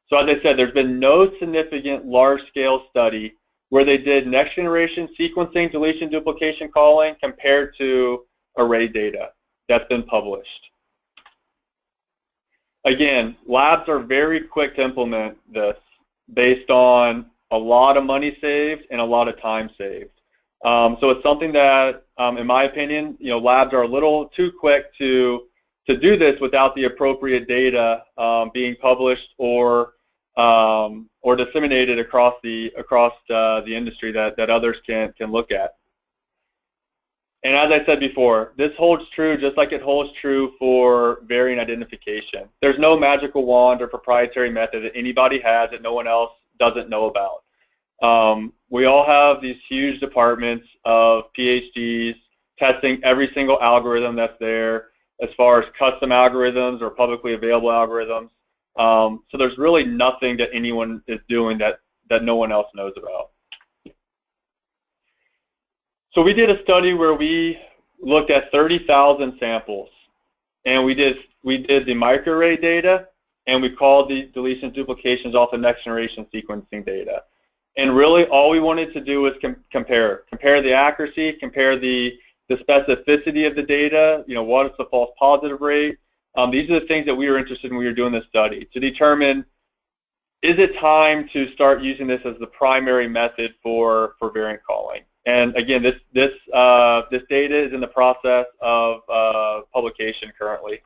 So as I said, there's been no significant large-scale study where they did next-generation sequencing, deletion, duplication calling compared to array data that's been published. Again, labs are very quick to implement this, based on a lot of money saved and a lot of time saved. So it's something that, in my opinion, labs are a little too quick to do this without the appropriate data being published or disseminated across the industry that others can look at. And as I said before, this holds true just like it holds true for variant identification. There's no magical wand or proprietary method that anybody has that no one else doesn't know about. We all have these huge departments of PhDs testing every single algorithm that's there as far as custom algorithms or publicly available algorithms. So there's really nothing that anyone is doing that no one else knows about. So we did a study where we looked at 30,000 samples, and we did the microarray data, and we called the deletions, duplications off the next generation sequencing data. And really all we wanted to do was compare the accuracy, compare the specificity of the data, what is the false positive rate. These are the things that we were interested in when we were doing this study, to determine, is it time to start using this as the primary method for variant calling. And again, this data is in the process of publication currently.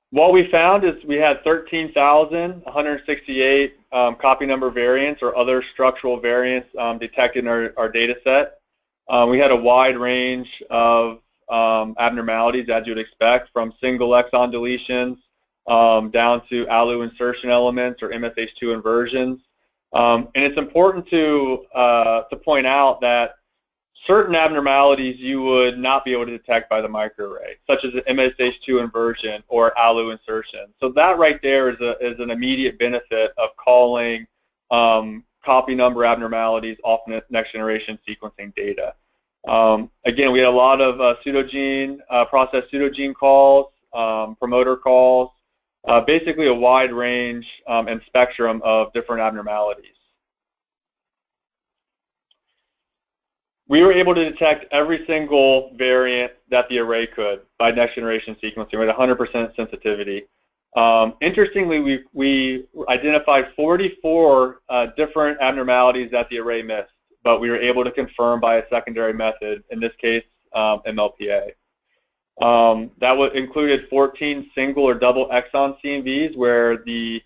What we found is we had 13,168 copy number variants or other structural variants detected in our data set. We had a wide range of abnormalities, as you'd expect, from single exon deletions down to ALU insertion elements or MSH2 inversions. And it's important to point out that certain abnormalities you would not be able to detect by the microarray, such as an MSH2 inversion or ALU insertion. So that right there is an immediate benefit of calling copy number abnormalities off next generation sequencing data. Again, we had a lot of pseudogene, process pseudogene calls, promoter calls, basically a wide range and spectrum of different abnormalities. we were able to detect every single variant that the array could by next-generation sequencing with 100% sensitivity. Interestingly, we identified 44 different abnormalities that the array missed, but we were able to confirm by a secondary method, in this case, MLPA. That included 14 single or double exon CNVs where the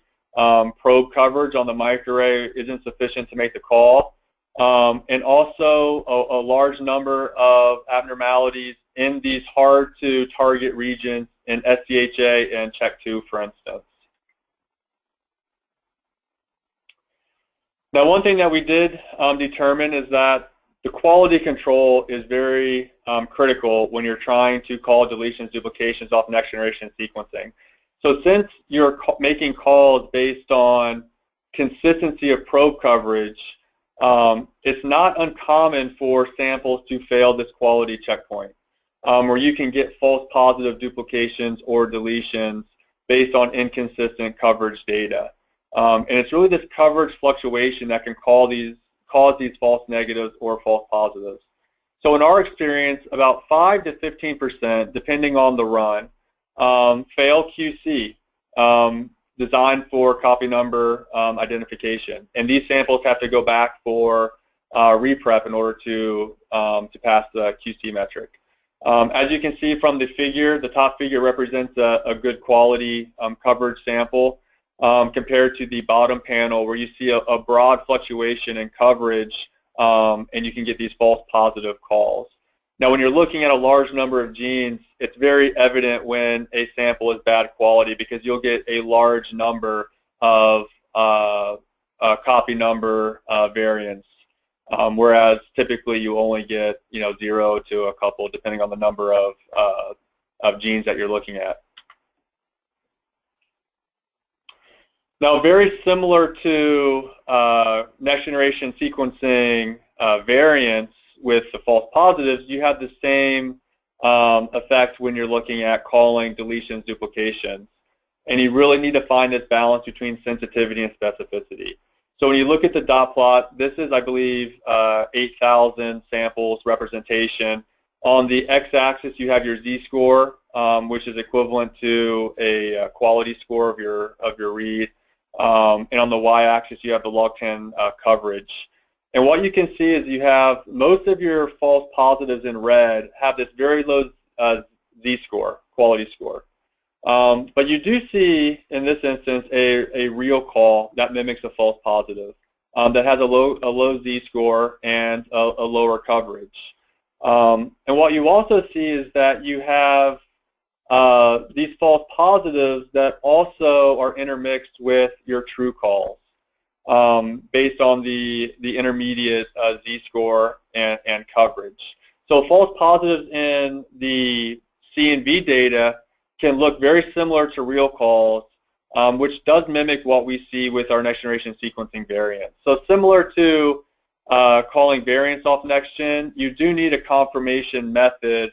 probe coverage on the microarray isn't sufficient to make the call. And also a large number of abnormalities in these hard-to-target regions in SDHA and CHEK2, for instance. Now, one thing that we did determine is that the quality control is very critical when you're trying to call deletions, duplications off next-generation sequencing. So since you're making calls based on consistency of probe coverage, it's not uncommon for samples to fail this quality checkpoint, where you can get false positive duplications or deletions based on inconsistent coverage data. And it's really this coverage fluctuation that can cause these false negatives or false positives. So in our experience, about 5 to 15%, depending on the run, fail QC, designed for copy number identification. And these samples have to go back for reprep in order to pass the QC metric. As you can see from the figure, the top figure represents a good quality coverage sample compared to the bottom panel where you see a broad fluctuation in coverage and you can get these false positive calls. Now, when you're looking at a large number of genes, it's very evident when a sample is bad quality because you'll get a large number of copy number variants, whereas typically you only get 0 to a couple, depending on the number of genes that you're looking at. Now, very similar to next-generation sequencing variants with the false positives, you have the same effect when you're looking at calling deletions, duplications. And you really need to find this balance between sensitivity and specificity. So when you look at the dot plot, this is, I believe, 8,000 samples representation. On the x-axis, you have your z-score, which is equivalent to a quality score of your read. And on the y-axis, you have the log 10 coverage. And what you can see is you have most of your false positives in red have this very low z-score, quality score. But you do see, in this instance, a real call that mimics a false positive that has a low z-score and a lower coverage. And what you also see is that you have these false positives that also are intermixed with your true calls based on the intermediate z-score and coverage. So false positives in the CNV data can look very similar to real calls, which does mimic what we see with our next-generation sequencing variants. So similar to calling variants off next-gen, you do need a confirmation method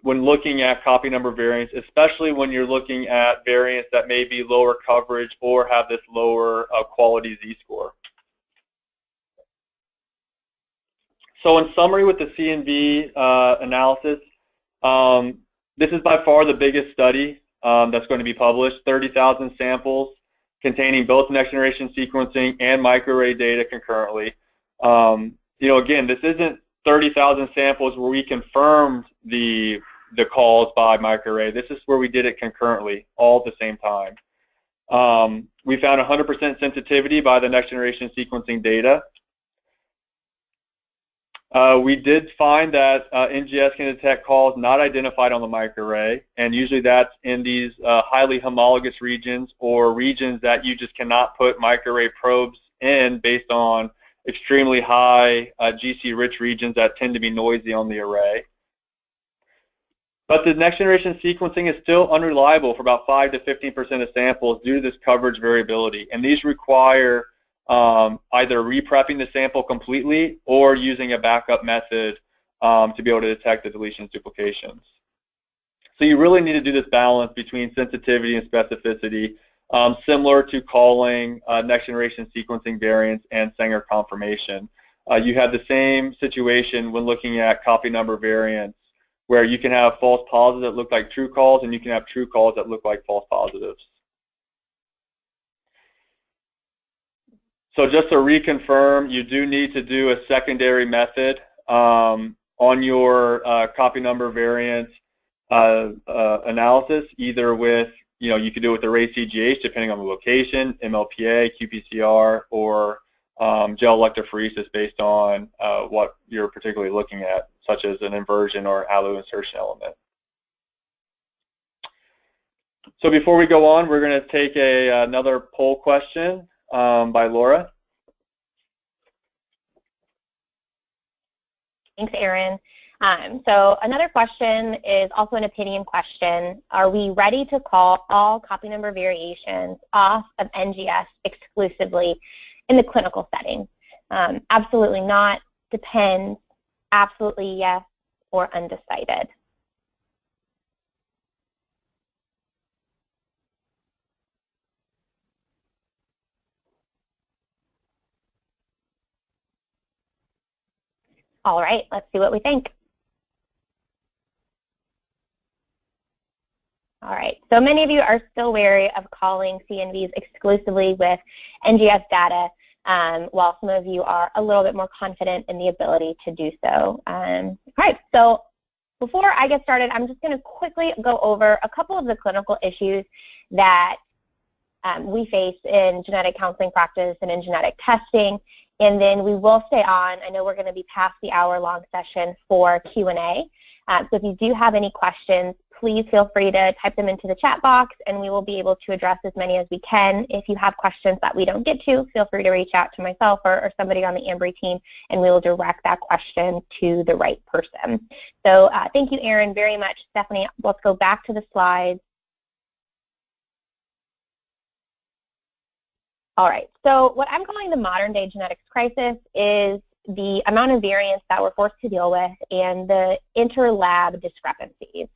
when looking at copy number variants, especially when you're looking at variants that may be lower coverage or have this lower quality z-score. So in summary with the CNV analysis, this is by far the biggest study that's going to be published, 30,000 samples containing both next-generation sequencing and microarray data concurrently. Again, this isn't 30,000 samples where we confirmed the calls by microarray. This is where we did it concurrently, all at the same time. We found 100% sensitivity by the next-generation sequencing data. We did find that NGS can detect calls not identified on the microarray, and usually that's in these highly homologous regions or regions that you just cannot put microarray probes in based on extremely high GC-rich regions that tend to be noisy on the array. But the next-generation sequencing is still unreliable for about 5 to 15% of samples due to this coverage variability, and these require either reprepping the sample completely or using a backup method to be able to detect the deletions, duplications. So you really need to do this balance between sensitivity and specificity, similar to calling next-generation sequencing variants and Sanger confirmation. you have the same situation when looking at copy number variants, where you can have false positives that look like true calls, and you can have true calls that look like false positives. So just to reconfirm, you do need to do a secondary method on your copy number variant analysis, either with, you could do it with array CGH depending on the location, MLPA, qPCR, or gel electrophoresis based on what you're particularly looking at, such as an inversion or allo insertion element. So before we go on, we're going to take another poll question by Laura. Thanks, Aaron. So another question is also an opinion question. Are we ready to call all copy number variations off of NGS exclusively in the clinical setting? Absolutely not, depends, absolutely yes, or undecided. All right, let's see what we think. All right, so many of you are still wary of calling CNVs exclusively with NGS data, while some of you are a little bit more confident in the ability to do so. All right, so before I get started, I'm just going to quickly go over a couple of the clinical issues that we face in genetic counseling practice and in genetic testing, and then we will stay on. I know we're going to be past the hour-long session for Q&A, so if you do have any questions, please feel free to type them into the chat box, and we will be able to address as many as we can. If you have questions that we don't get to, feel free to reach out to myself or somebody on the Ambry team, and we will direct that question to the right person. So thank you, Aaron, very much. Stephanie, let's go back to the slides. All right, so what I'm calling the modern day genetics crisis is the amount of variants that we're forced to deal with and the inter-lab discrepancies.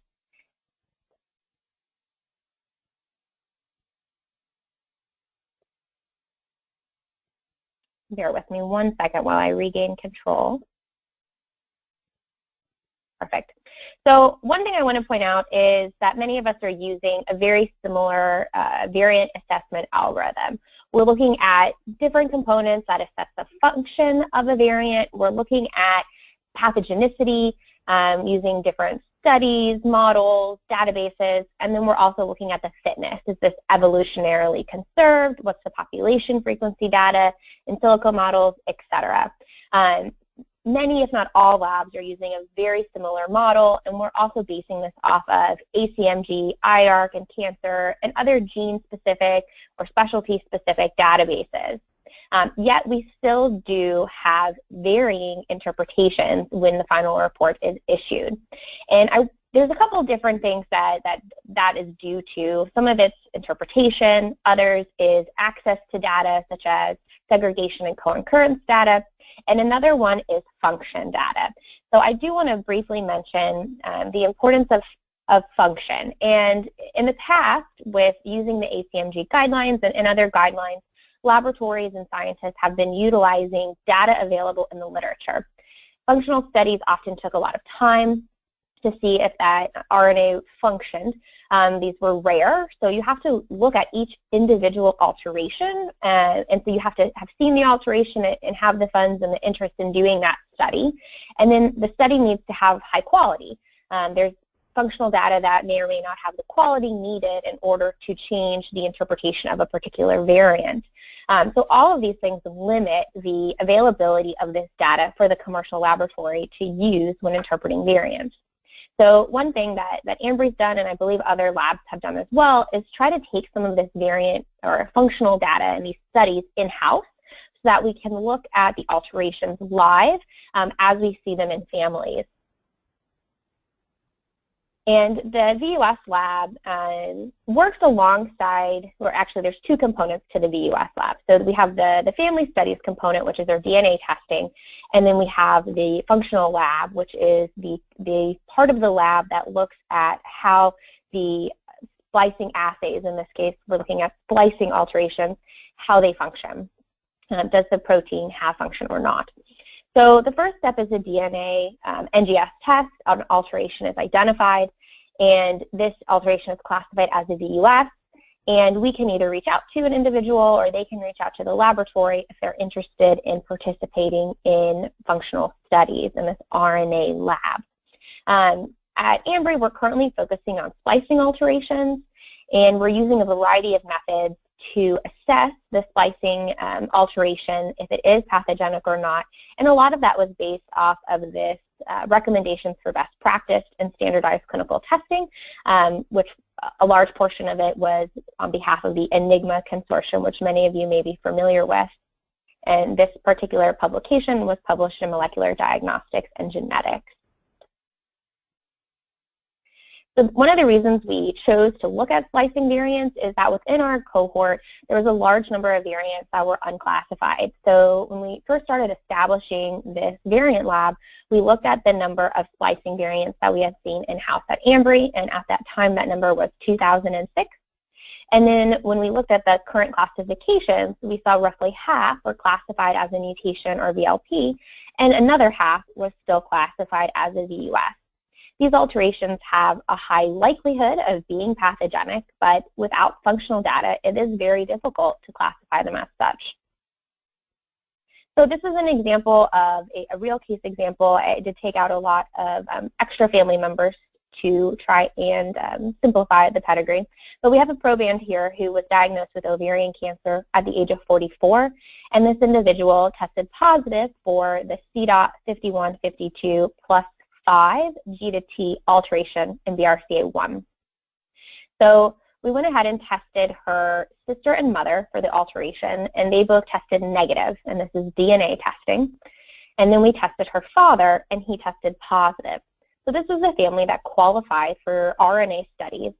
Bear with me 1 second while I regain control. Perfect. So one thing I want to point out is that many of us are using a very similar variant assessment algorithm. We're looking at different components that assess the function of a variant. We're looking at pathogenicity using different studies, models, databases, and then we're also looking at the fitness. Is this evolutionarily conserved? What's the population frequency data, in silico models, etc. Many, if not all, labs are using a very similar model, and we're also basing this off of ACMG, IARC, and cancer, and other gene-specific or specialty-specific databases. Yet we still do have varying interpretations when the final report is issued. And there's a couple of different things that is due to. Some of it's interpretation, others is access to data, such as segregation and co-occurrence data, and another one is function data. So I do want to briefly mention the importance of function. And in the past, with using the ACMG guidelines and other guidelines, laboratories and scientists have been utilizing data available in the literature. Functional studies often took a lot of time to see if that RNA functioned. These were rare, so you have to look at each individual alteration, and so you have to have seen the alteration and have the funds and the interest in doing that study. And then the study needs to have high quality. There's functional data that may or may not have the quality needed in order to change the interpretation of a particular variant. So all of these things limit the availability of this data for the commercial laboratory to use when interpreting variants. So one thing that Ambry's done, and I believe other labs have done as well, is try to take some of this variant or functional data and these studies in-house so that we can look at the alterations live as we see them in families. And the VUS lab works alongside, or actually there's two components to the VUS lab. So we have the family studies component, which is our DNA testing, and then we have the functional lab, which is the part of the lab that looks at how the splicing assays, in this case we're looking at splicing alterations, how they function. Does the protein have function or not? So the first step is a DNA NGS test. An alteration is identified, and this alteration is classified as a VUS. And we can either reach out to an individual or they can reach out to the laboratory if they're interested in participating in functional studies in this RNA lab. At Ambry, we're currently focusing on splicing alterations, and we're using a variety of methods to assess the splicing alteration, if it is pathogenic or not. And a lot of that was based off of this recommendations for best practice and standardized clinical testing, which a large portion of it was on behalf of the Enigma Consortium, which many of you may be familiar with. And this particular publication was published in Molecular Diagnostics and Genetics. So one of the reasons we chose to look at splicing variants is that within our cohort, there was a large number of variants that were unclassified. So when we first started establishing this variant lab, we looked at the number of splicing variants that we had seen in-house at Ambry, and at that time that number was 2006. And then when we looked at the current classifications, we saw roughly half were classified as a mutation or VLP, and another half was still classified as a VUS. These alterations have a high likelihood of being pathogenic, but without functional data, it is very difficult to classify them as such. So this is an example of a real case example. I did take out a lot of extra family members to try and simplify the pedigree. But we have a proband here who was diagnosed with ovarian cancer at the age of 44, and this individual tested positive for the C.5152 plus 5 G to T alteration in BRCA1. So we went ahead and tested her sister and mother for the alteration, and they both tested negative, and this is DNA testing. And then we tested her father, and he tested positive. So this was a family that qualified for RNA studies.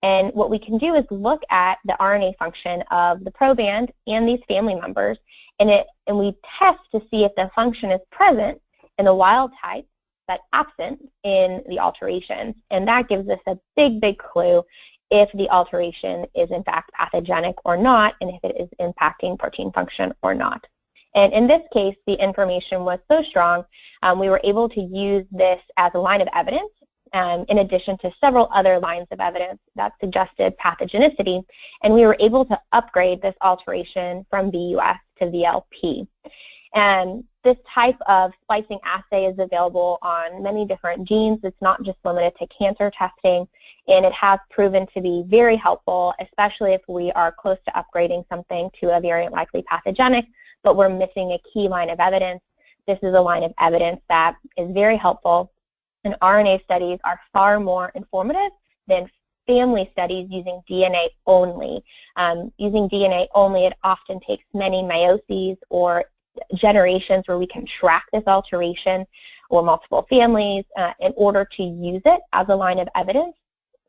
And what we can do is look at the RNA function of the proband and these family members, and we test to see if the function is present in the wild type but absent in the alterations. And that gives us a big, big clue if the alteration is in fact pathogenic or not, and if it is impacting protein function or not. And in this case, the information was so strong, we were able to use this as a line of evidence in addition to several other lines of evidence that suggested pathogenicity, and we were able to upgrade this alteration from VUS to VLP. And this type of splicing assay is available on many different genes. It's not just limited to cancer testing, and it has proven to be very helpful, especially if we are close to upgrading something to a variant likely pathogenic, but we're missing a key line of evidence. This is a line of evidence that is very helpful, and RNA studies are far more informative than family studies using DNA only. Using DNA only, it often takes many meioses or generations where we can track this alteration or multiple families in order to use it as a line of evidence.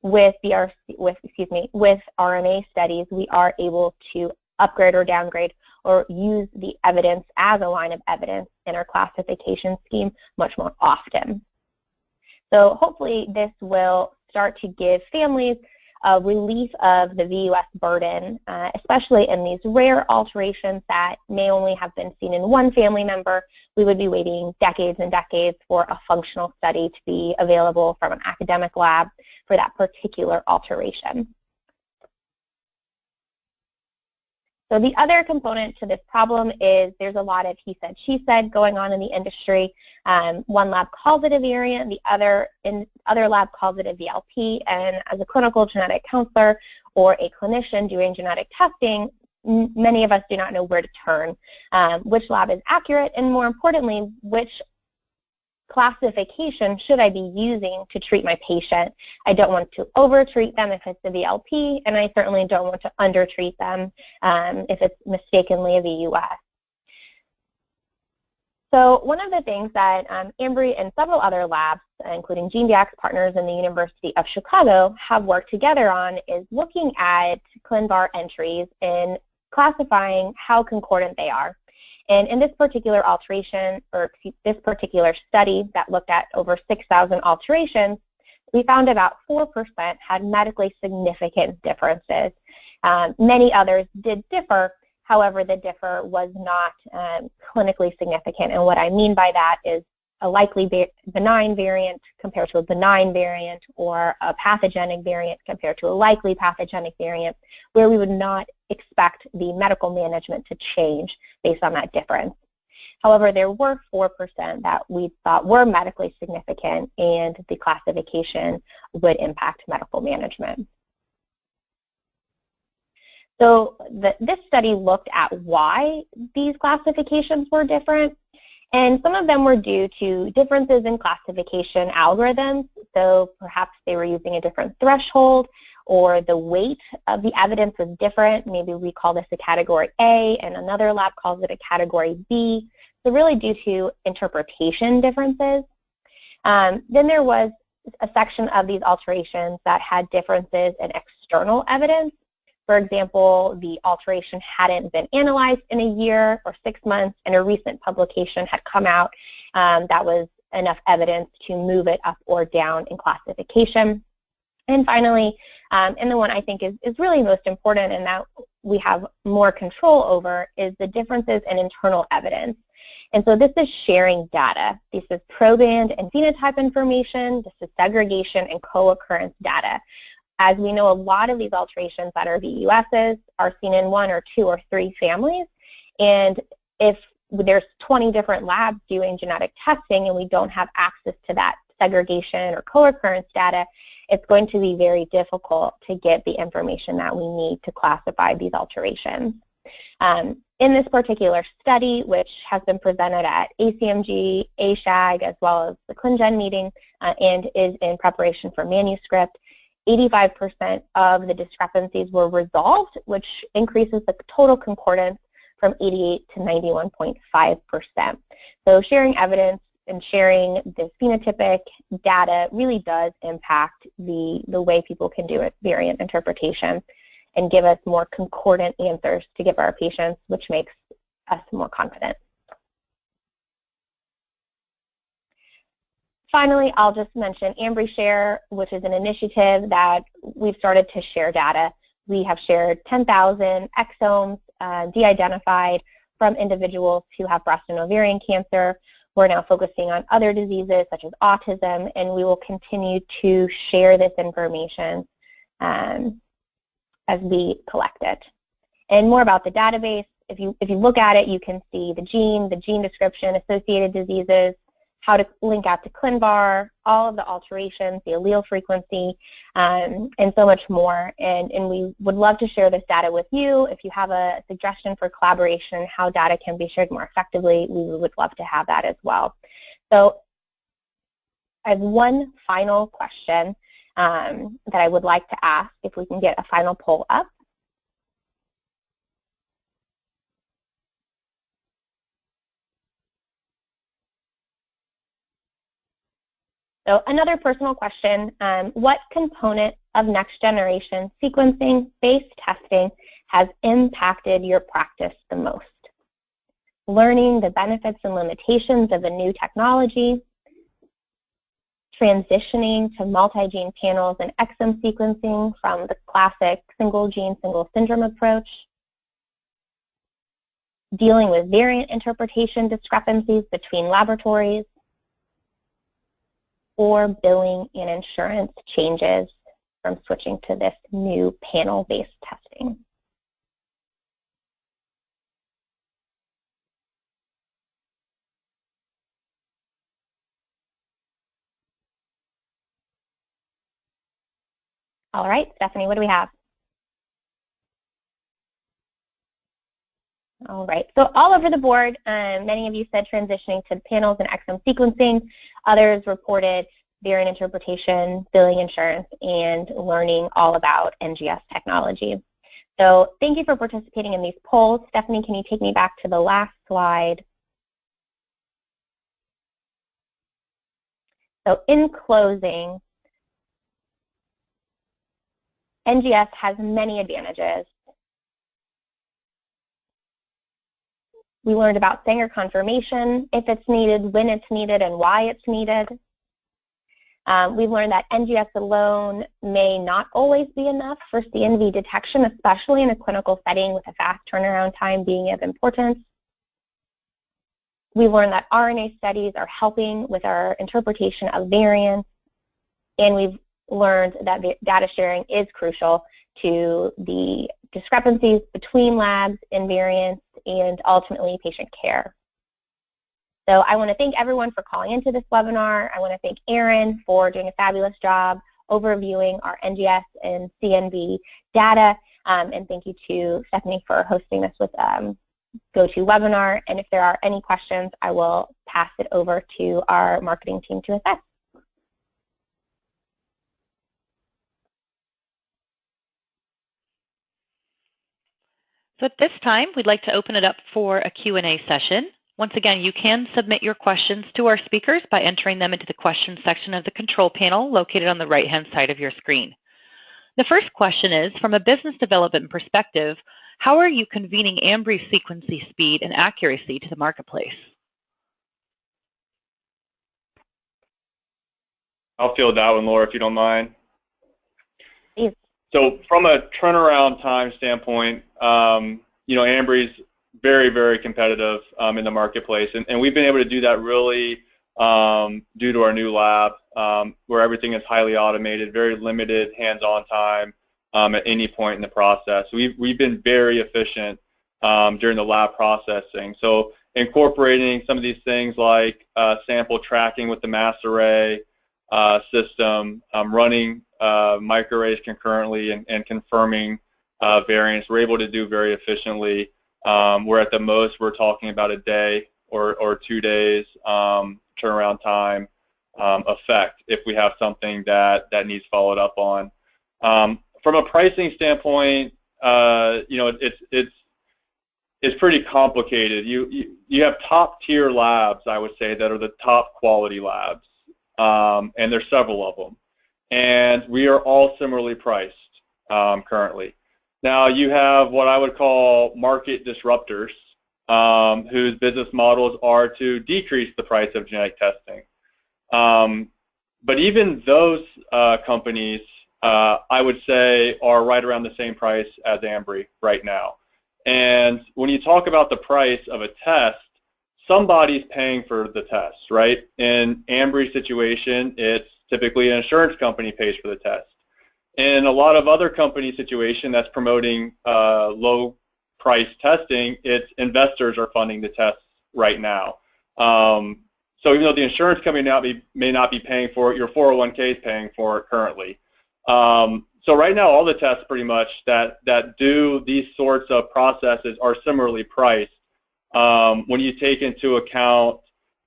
With RNA studies, we are able to upgrade or downgrade or use the evidence as a line of evidence in our classification scheme much more often. So hopefully this will start to give families a relief of the VUS burden, especially in these rare alterations that may only have been seen in one family member. We would be waiting decades and decades for a functional study to be available from an academic lab for that particular alteration. So the other component to this problem is there's a lot of he said, she said going on in the industry. One lab calls it a variant, the other lab calls it a VLP, and as a clinical genetic counselor or a clinician doing genetic testing, many of us do not know where to turn, which lab is accurate, and more importantly, which classification should I be using to treat my patient. I don't want to over-treat them if it's a VLP, and I certainly don't want to under-treat them if it's mistakenly a VUS. So one of the things that Ambry and several other labs, including GeneDx partners and the University of Chicago, have worked together on is looking at ClinVar entries and classifying how concordant they are. And in this particular alteration, or this particular study that looked at over 6,000 alterations, we found about 4% had medically significant differences. Many others did differ. However, the differ was not clinically significant. And what I mean by that is a likely benign variant compared to a benign variant, or a pathogenic variant compared to a likely pathogenic variant, where we would not expect the medical management to change based on that difference. However, there were 4% that we thought were medically significant, and the classification would impact medical management. So this study looked at why these classifications were different, and some of them were due to differences in classification algorithms. So perhaps they were using a different threshold, or the weight of the evidence was different. Maybe we call this a category A, and another lab calls it a category B. So really due to interpretation differences. Then there was a section of these alterations that had differences in external evidence. For example, the alteration hadn't been analyzed in a year or 6 months, and a recent publication had come out that was enough evidence to move it up or down in classification. And finally, and the one I think is really most important and that we have more control over, is the differences in internal evidence. And so this is sharing data. This is proband and phenotype information. This is segregation and co-occurrence data. As we know, a lot of these alterations that are VUSs are seen in 1 or 2 or 3 families. And if there's 20 different labs doing genetic testing and we don't have access to that segregation or co-occurrence data, it's going to be very difficult to get the information that we need to classify these alterations. In this particular study, which has been presented at ACMG, ASHAG, as well as the ClinGen meeting, and is in preparation for manuscript, 85% of the discrepancies were resolved, which increases the total concordance from 88 to 91.5%. So sharing evidence and sharing this phenotypic data really does impact the way people can do variant interpretation and give us more concordant answers to give our patients, which makes us more confident. Finally, I'll just mention Ambry Share, which is an initiative that we've started to share data. We have shared 10,000 exomes de-identified from individuals who have breast and ovarian cancer. We're now focusing on other diseases such as autism, and we will continue to share this information as we collect it. And more about the database, if you look at it, you can see the gene description, associated diseases, how to link out to ClinVar, all of the alterations, the allele frequency, and so much more. And we would love to share this data with you. If you have a suggestion for collaboration, how data can be shared more effectively, we would love to have that as well. So I have one final question that I would like to ask, if we can get a final poll up. So another personal question, what component of next generation sequencing-based testing has impacted your practice the most? Learning the benefits and limitations of a new technology, transitioning to multi-gene panels and exome sequencing from the classic single gene, single syndrome approach, dealing with variant interpretation discrepancies between laboratories, or billing and insurance changes from switching to this new panel-based testing. All right, Stephanie, what do we have? All right, so all over the board, many of you said transitioning to panels and exome sequencing. Others reported variant interpretation, billing insurance, and learning all about NGS technology. So thank you for participating in these polls. Stephanie, can you take me back to the last slide? So in closing, NGS has many advantages. We learned about Sanger confirmation, if it's needed, when it's needed, and why it's needed. We've learned that NGS alone may not always be enough for CNV detection, especially in a clinical setting with a fast turnaround time being of importance. We've learned that RNA studies are helping with our interpretation of variants, and we've learned that data sharing is crucial to the discrepancies between labs and variants and ultimately patient care. So I want to thank everyone for calling into this webinar. I want to thank Aaron for doing a fabulous job overviewing our NGS and CNV data, and thank you to Stephanie for hosting this with GoToWebinar. And if there are any questions, I will pass it over to our marketing team to assess. So at this time, we'd like to open it up for a Q&A session. Once again, you can submit your questions to our speakers by entering them into the questions section of the control panel located on the right-hand side of your screen. The first question is, from a business development perspective, how are you convening Ambry sequencing speed and accuracy to the marketplace? I'll field that one, Laura, if you don't mind. Please. So from a turnaround time standpoint, Ambry's very, very competitive in the marketplace, and we've been able to do that really due to our new lab, where everything is highly automated, very limited hands-on time at any point in the process. We've been very efficient during the lab processing. So incorporating some of these things like sample tracking with the mass array system, running microarrays concurrently and confirming variants, we're able to do very efficiently. Where at the most we're talking about a day or 2 days turnaround time effect if we have something that needs followed up on. From a pricing standpoint, it's pretty complicated. You have top tier labs, I would say, that are the top quality labs, and there's several of them, and we are all similarly priced currently. Now you have what I would call market disruptors, whose business models are to decrease the price of genetic testing. But even those companies, I would say, are right around the same price as Ambry right now. And when you talk about the price of a test, somebody's paying for the test, right? In Ambry's situation, it's typically an insurance company pays for the test. In a lot of other company situation that's promoting low price testing, it's investors are funding the tests right now. So even though the insurance company may not be paying for it, your 401k is paying for it currently. So right now, all the tests pretty much that do these sorts of processes are similarly priced when you take into account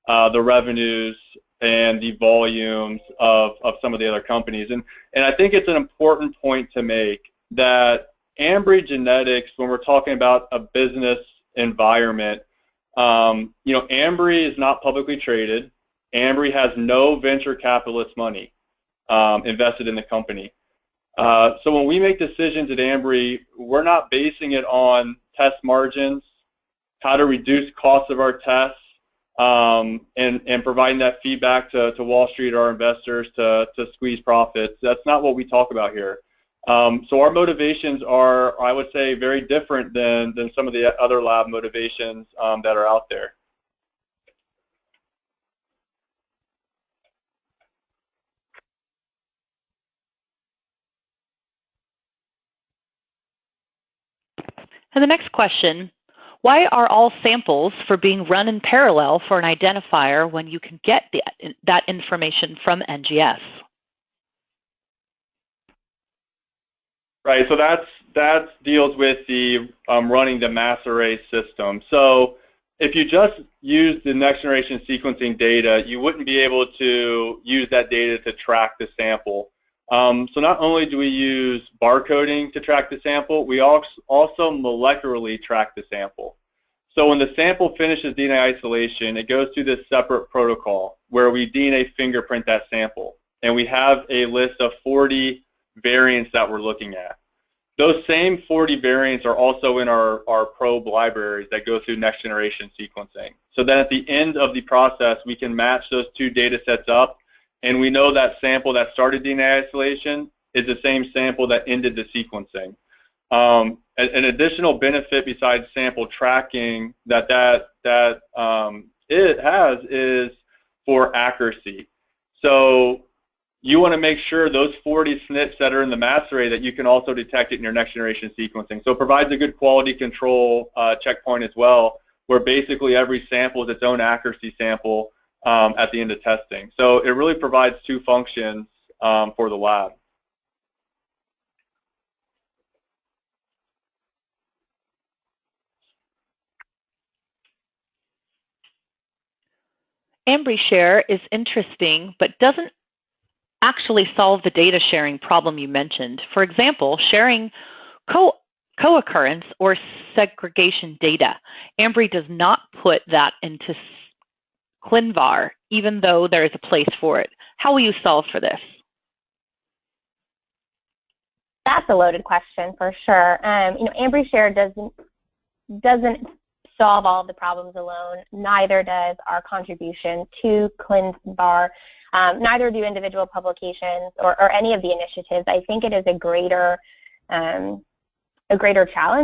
the revenues and the volumes of some of the other companies. And I think it's an important point to make that Ambry Genetics, when we're talking about a business environment, Ambry is not publicly traded. Ambry has no venture capitalist money invested in the company. So when we make decisions at Ambry, we're not basing it on test margins, how to reduce costs of our tests, and providing that feedback to Wall Street or our investors to squeeze profits. That's not what we talk about here. So our motivations are, I would say, very different than some of the other lab motivations that are out there. And the next question, why are all samples for being run in parallel for an identifier when you can get that information from NGS? Right, so that deals with the running the mass array system. So if you just use the next generation sequencing data, you wouldn't be able to use that data to track the sample. So not only do we use barcoding to track the sample, we also molecularly track the sample. So when the sample finishes DNA isolation, it goes through this separate protocol where we DNA fingerprint that sample. And we have a list of 40 variants that we're looking at. Those same 40 variants are also in our probe libraries that go through next generation sequencing. So then at the end of the process, we can match those two data sets up And we know that sample that started DNA isolation is the same sample that ended the sequencing. An additional benefit besides sample tracking that it has is for accuracy. So you want to make sure those 40 SNPs that are in the mass array that you can also detect it in your next generation sequencing. So it provides a good quality control checkpoint as well, where basically every sample is its own accuracy sample at the end of testing. So it really provides two functions for the lab. Ambry Share is interesting, but doesn't actually solve the data sharing problem you mentioned. For example, sharing co-occurrence or segregation data. Ambry does not put that into ClinVar, even though there is a place for it. How will you solve for this? That's a loaded question for sure. Ambry Share doesn't solve all of the problems alone. Neither does our contribution to ClinVar. Neither do individual publications or any of the initiatives. I think it is a greater challenge,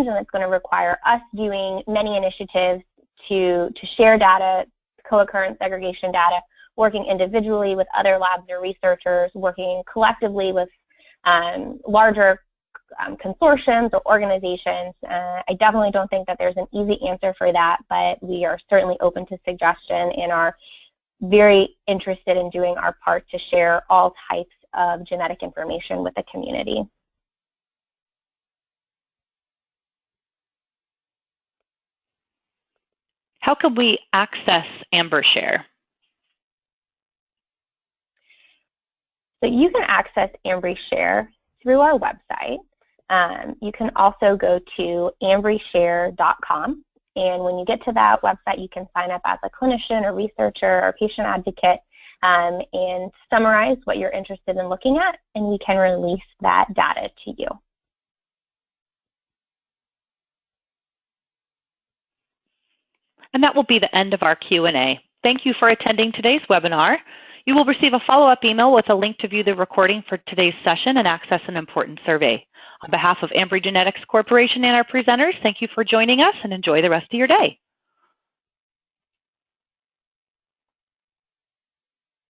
and it's going to require us doing many initiatives to share data, co-occurrence segregation data, working individually with other labs or researchers, working collectively with larger consortiums or organizations. I definitely don't think that there's an easy answer for that, but we are certainly open to suggestion and are very interested in doing our part to share all types of genetic information with the community. How can we access Ambry Share? So you can access Ambry Share through our website. You can also go to ambryshare.com, and when you get to that website, you can sign up as a clinician or researcher or patient advocate and summarize what you're interested in looking at, and we can release that data to you. And that will be the end of our Q&A. Thank you for attending today's webinar. You will receive a follow-up email with a link to view the recording for today's session and access an important survey. On behalf of Ambry Genetics Corporation and our presenters, thank you for joining us and enjoy the rest of your day.